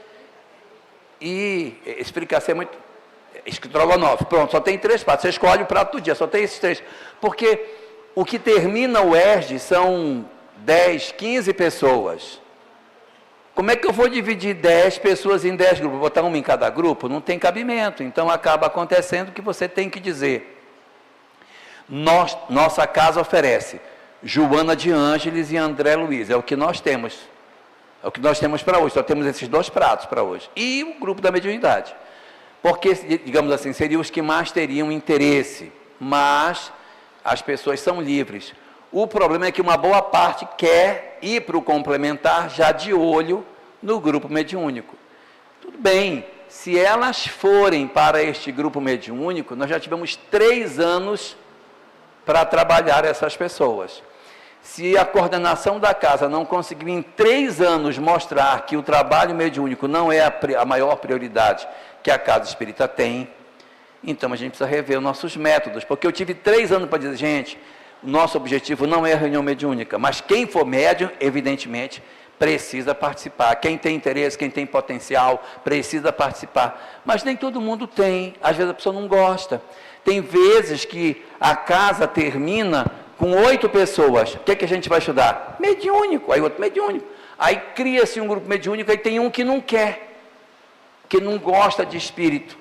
e explicação é muito... estrogonofe, pronto, só tem 3 pratos, você escolhe o prato do dia, só tem esses 3, porque o que termina o ERD são 10, 15 pessoas. Como é que eu vou dividir 10 pessoas em 10 grupos? Botar uma em cada grupo? Não tem cabimento, então acaba acontecendo que você tem que dizer, nossa casa oferece Joana de Ângeles e André Luiz. É o que nós temos. É o que nós temos para hoje. Só temos esses 2 pratos para hoje. E o grupo da mediunidade. Porque, digamos assim, seriam os que mais teriam interesse. Mas as pessoas são livres. O problema é que uma boa parte quer ir para o complementar já de olho no grupo mediúnico. Tudo bem, se elas forem para este grupo mediúnico, nós já tivemos 3 anos para trabalhar essas pessoas. Se a coordenação da casa não conseguiu em 3 anos mostrar que o trabalho mediúnico não é a maior prioridade que a casa espírita tem, então a gente precisa rever os nossos métodos, porque eu tive 3 anos para dizer, gente, o nosso objetivo não é a reunião mediúnica, mas quem for médium, evidentemente, precisa participar. Quem tem interesse, quem tem potencial, precisa participar. Mas nem todo mundo tem, às vezes a pessoa não gosta. Tem vezes que a casa termina com 8 pessoas. O que é que a gente vai estudar? Mediúnico, aí outro mediúnico. Aí cria-se um grupo mediúnico, aí tem um que não quer, que não gosta de espírito,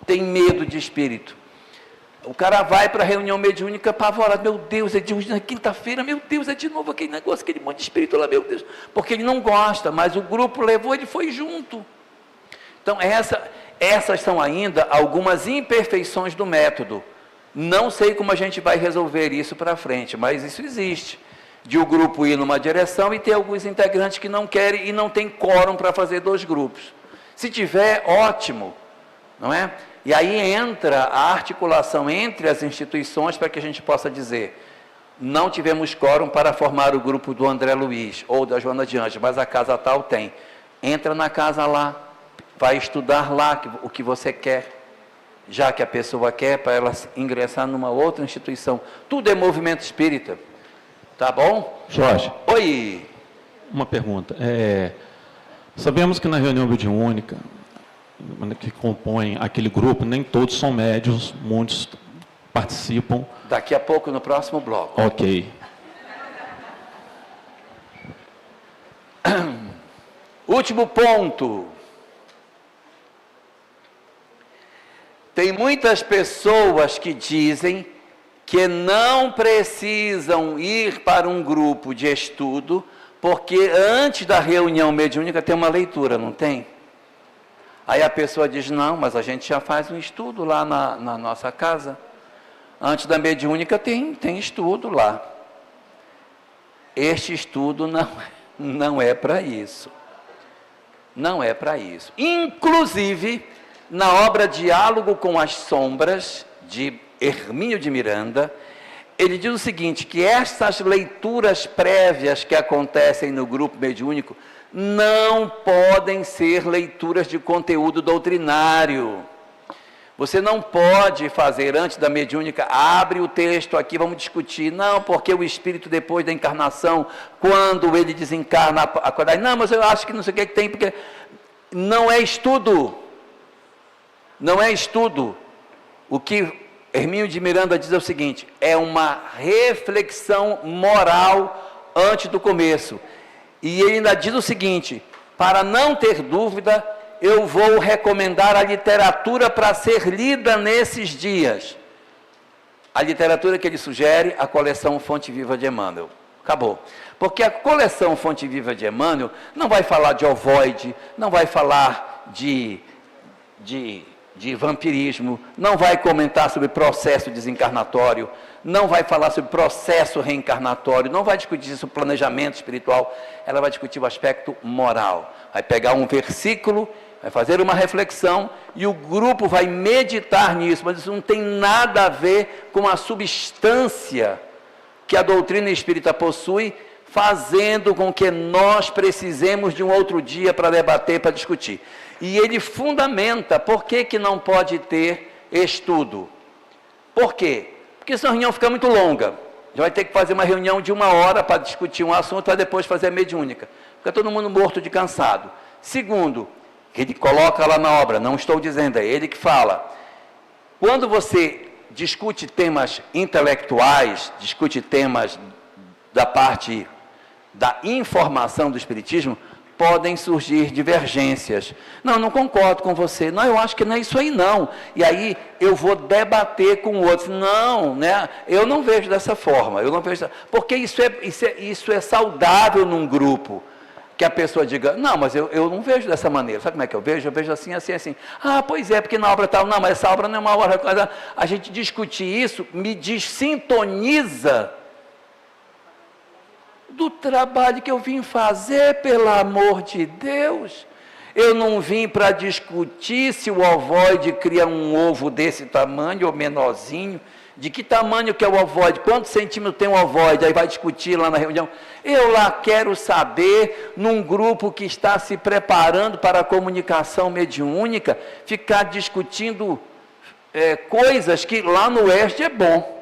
tem medo de espírito. O cara vai para a reunião mediúnica apavorado, meu Deus, é de hoje na quinta-feira, meu Deus, é de novo aquele negócio, aquele monte de espírito lá, meu Deus, porque ele não gosta, mas o grupo levou, ele foi junto. Então, essas são ainda algumas imperfeições do método. Não sei como a gente vai resolver isso para frente, mas isso existe. De o grupo ir numa direção e ter alguns integrantes que não querem e não tem quórum para fazer 2 grupos. Se tiver, ótimo, não é? E aí entra a articulação entre as instituições para que a gente possa dizer, não tivemos quórum para formar o grupo do André Luiz ou da Joana de Ângeles, mas a casa tal tem. Entra na casa lá, vai estudar lá o que você quer, já que a pessoa quer, para ela ingressar numa outra instituição. Tudo é movimento espírita. Tá bom? Jorge. Oi. Uma pergunta. Sabemos que na reunião mediúnica, que compõem aquele grupo, nem todos são médios, muitos participam. Daqui a pouco, no próximo bloco. Ok. Último ponto. Tem muitas pessoas que dizem que não precisam ir para um grupo de estudo, porque antes da reunião mediúnica tem uma leitura, não tem? Aí a pessoa diz, não, mas a gente já faz um estudo lá na nossa casa. Antes da mediúnica tem estudo lá. Este estudo não é para isso. Não é para isso. Inclusive, na obra Diálogo com as Sombras, de Hermínio de Miranda, ele diz o seguinte, que essas leituras prévias que acontecem no grupo mediúnico não podem ser leituras de conteúdo doutrinário. Você não pode fazer antes da mediúnica, abre o texto aqui, vamos discutir. Não, porque o espírito depois da encarnação, quando ele desencarna, acordar. Não, mas eu acho que não sei o que tem, porque não é estudo. Não é estudo. O que Hermínio de Miranda diz é o seguinte, é uma reflexão moral antes do começo. E ele ainda diz o seguinte, para não ter dúvida, eu vou recomendar a literatura para ser lida nesses dias. A literatura que ele sugere, a coleção Fonte Viva de Emmanuel. Acabou. Porque a coleção Fonte Viva de Emmanuel não vai falar de ovoide, não vai falar de vampirismo, não vai comentar sobre processo desencarnatório, não vai falar sobre processo reencarnatório, não vai discutir sobre planejamento espiritual, ela vai discutir o aspecto moral. Vai pegar um versículo, vai fazer uma reflexão e o grupo vai meditar nisso, mas isso não tem nada a ver com a substância que a doutrina espírita possui, fazendo com que nós precisemos de um outro dia para debater, para discutir. E ele fundamenta por que não pode ter estudo. Por quê? Porque essa reunião fica muito longa. Já vai ter que fazer uma reunião de 1 hora para discutir um assunto, para depois fazer a mediúnica. Fica todo mundo morto de cansado. Segundo, ele coloca lá na obra, não estou dizendo, é ele que fala. Quando você discute temas intelectuais, discute temas da parte da informação do Espiritismo, podem surgir divergências. Não, não concordo com você. Não, eu acho que não é isso aí não. E aí eu vou debater com o outro. Não, né? Eu não vejo dessa forma. Eu não vejo, porque isso é saudável num grupo. Que a pessoa diga, não, mas eu não vejo dessa maneira. Sabe como é que eu vejo? Eu vejo assim, assim, assim. Ah, pois é, porque na obra tal, não, mas essa obra não é uma obra. A gente discutir isso me desintoniza do trabalho que eu vim fazer, pelo amor de Deus. Eu não vim para discutir se o ovoide cria um ovo desse tamanho ou menorzinho, de que tamanho que é o ovoide, quantos centímetros tem o ovoide, aí vai discutir lá na reunião. Eu lá quero saber, num grupo que está se preparando para a comunicação mediúnica, ficar discutindo coisas que lá no oeste é bom.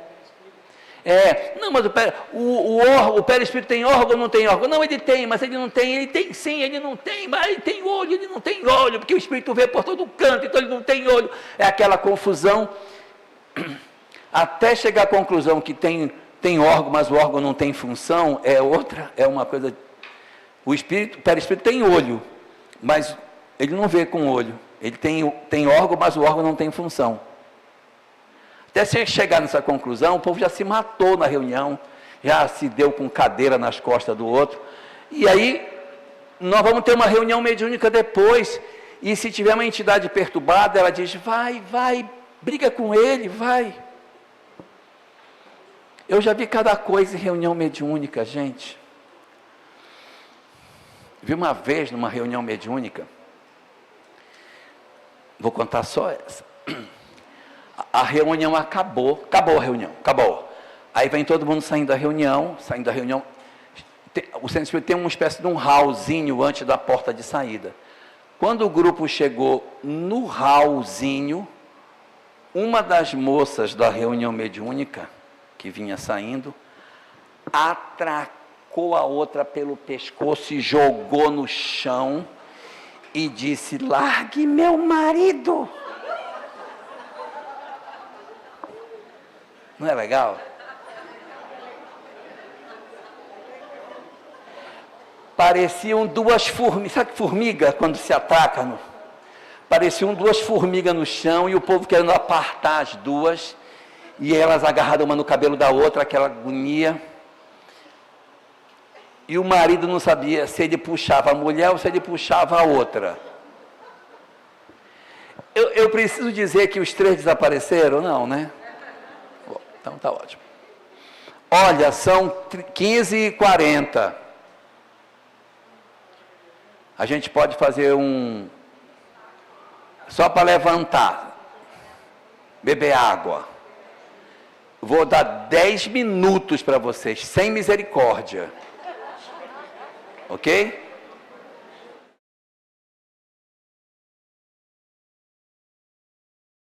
Não, mas o perispírito tem órgão ou não tem órgão? Não, ele tem, mas ele não tem. Ele tem sim, ele não tem, mas ele tem olho, ele não tem olho, porque o espírito vê por todo canto, então ele não tem olho. É aquela confusão, até chegar à conclusão que tem órgão, mas o órgão não tem função, é uma coisa. O perispírito tem olho, mas ele não vê com olho. Ele tem órgão, mas o órgão não tem função. Até se chegar nessa conclusão, o povo já se matou na reunião, já se deu com cadeira nas costas do outro. E aí, nós vamos ter uma reunião mediúnica depois, e se tiver uma entidade perturbada, ela diz, vai, briga com ele, vai. Eu já vi cada coisa em reunião mediúnica, gente. Vi uma vez numa reunião mediúnica, vou contar só essa. A reunião acabou a reunião, acabou. Aí vem todo mundo saindo da reunião, o centro espírita tem uma espécie de um hallzinho antes da porta de saída. Quando o grupo chegou no hallzinho, uma das moças da reunião mediúnica, que vinha saindo, atracou a outra pelo pescoço e jogou no chão e disse, largue meu marido. Não é legal? Pareciam duas formigas, sabe formiga quando se ataca? Pareciam duas formigas no chão e o povo querendo apartar as duas, e elas agarraram uma no cabelo da outra, aquela agonia. E o marido não sabia se ele puxava a mulher ou se ele puxava a outra. Eu preciso dizer que os três desapareceram? Não, né? Então tá ótimo. Olha, são 15h40. A gente pode fazer só para levantar, beber água. Vou dar 10 minutos para vocês, sem misericórdia. Ok?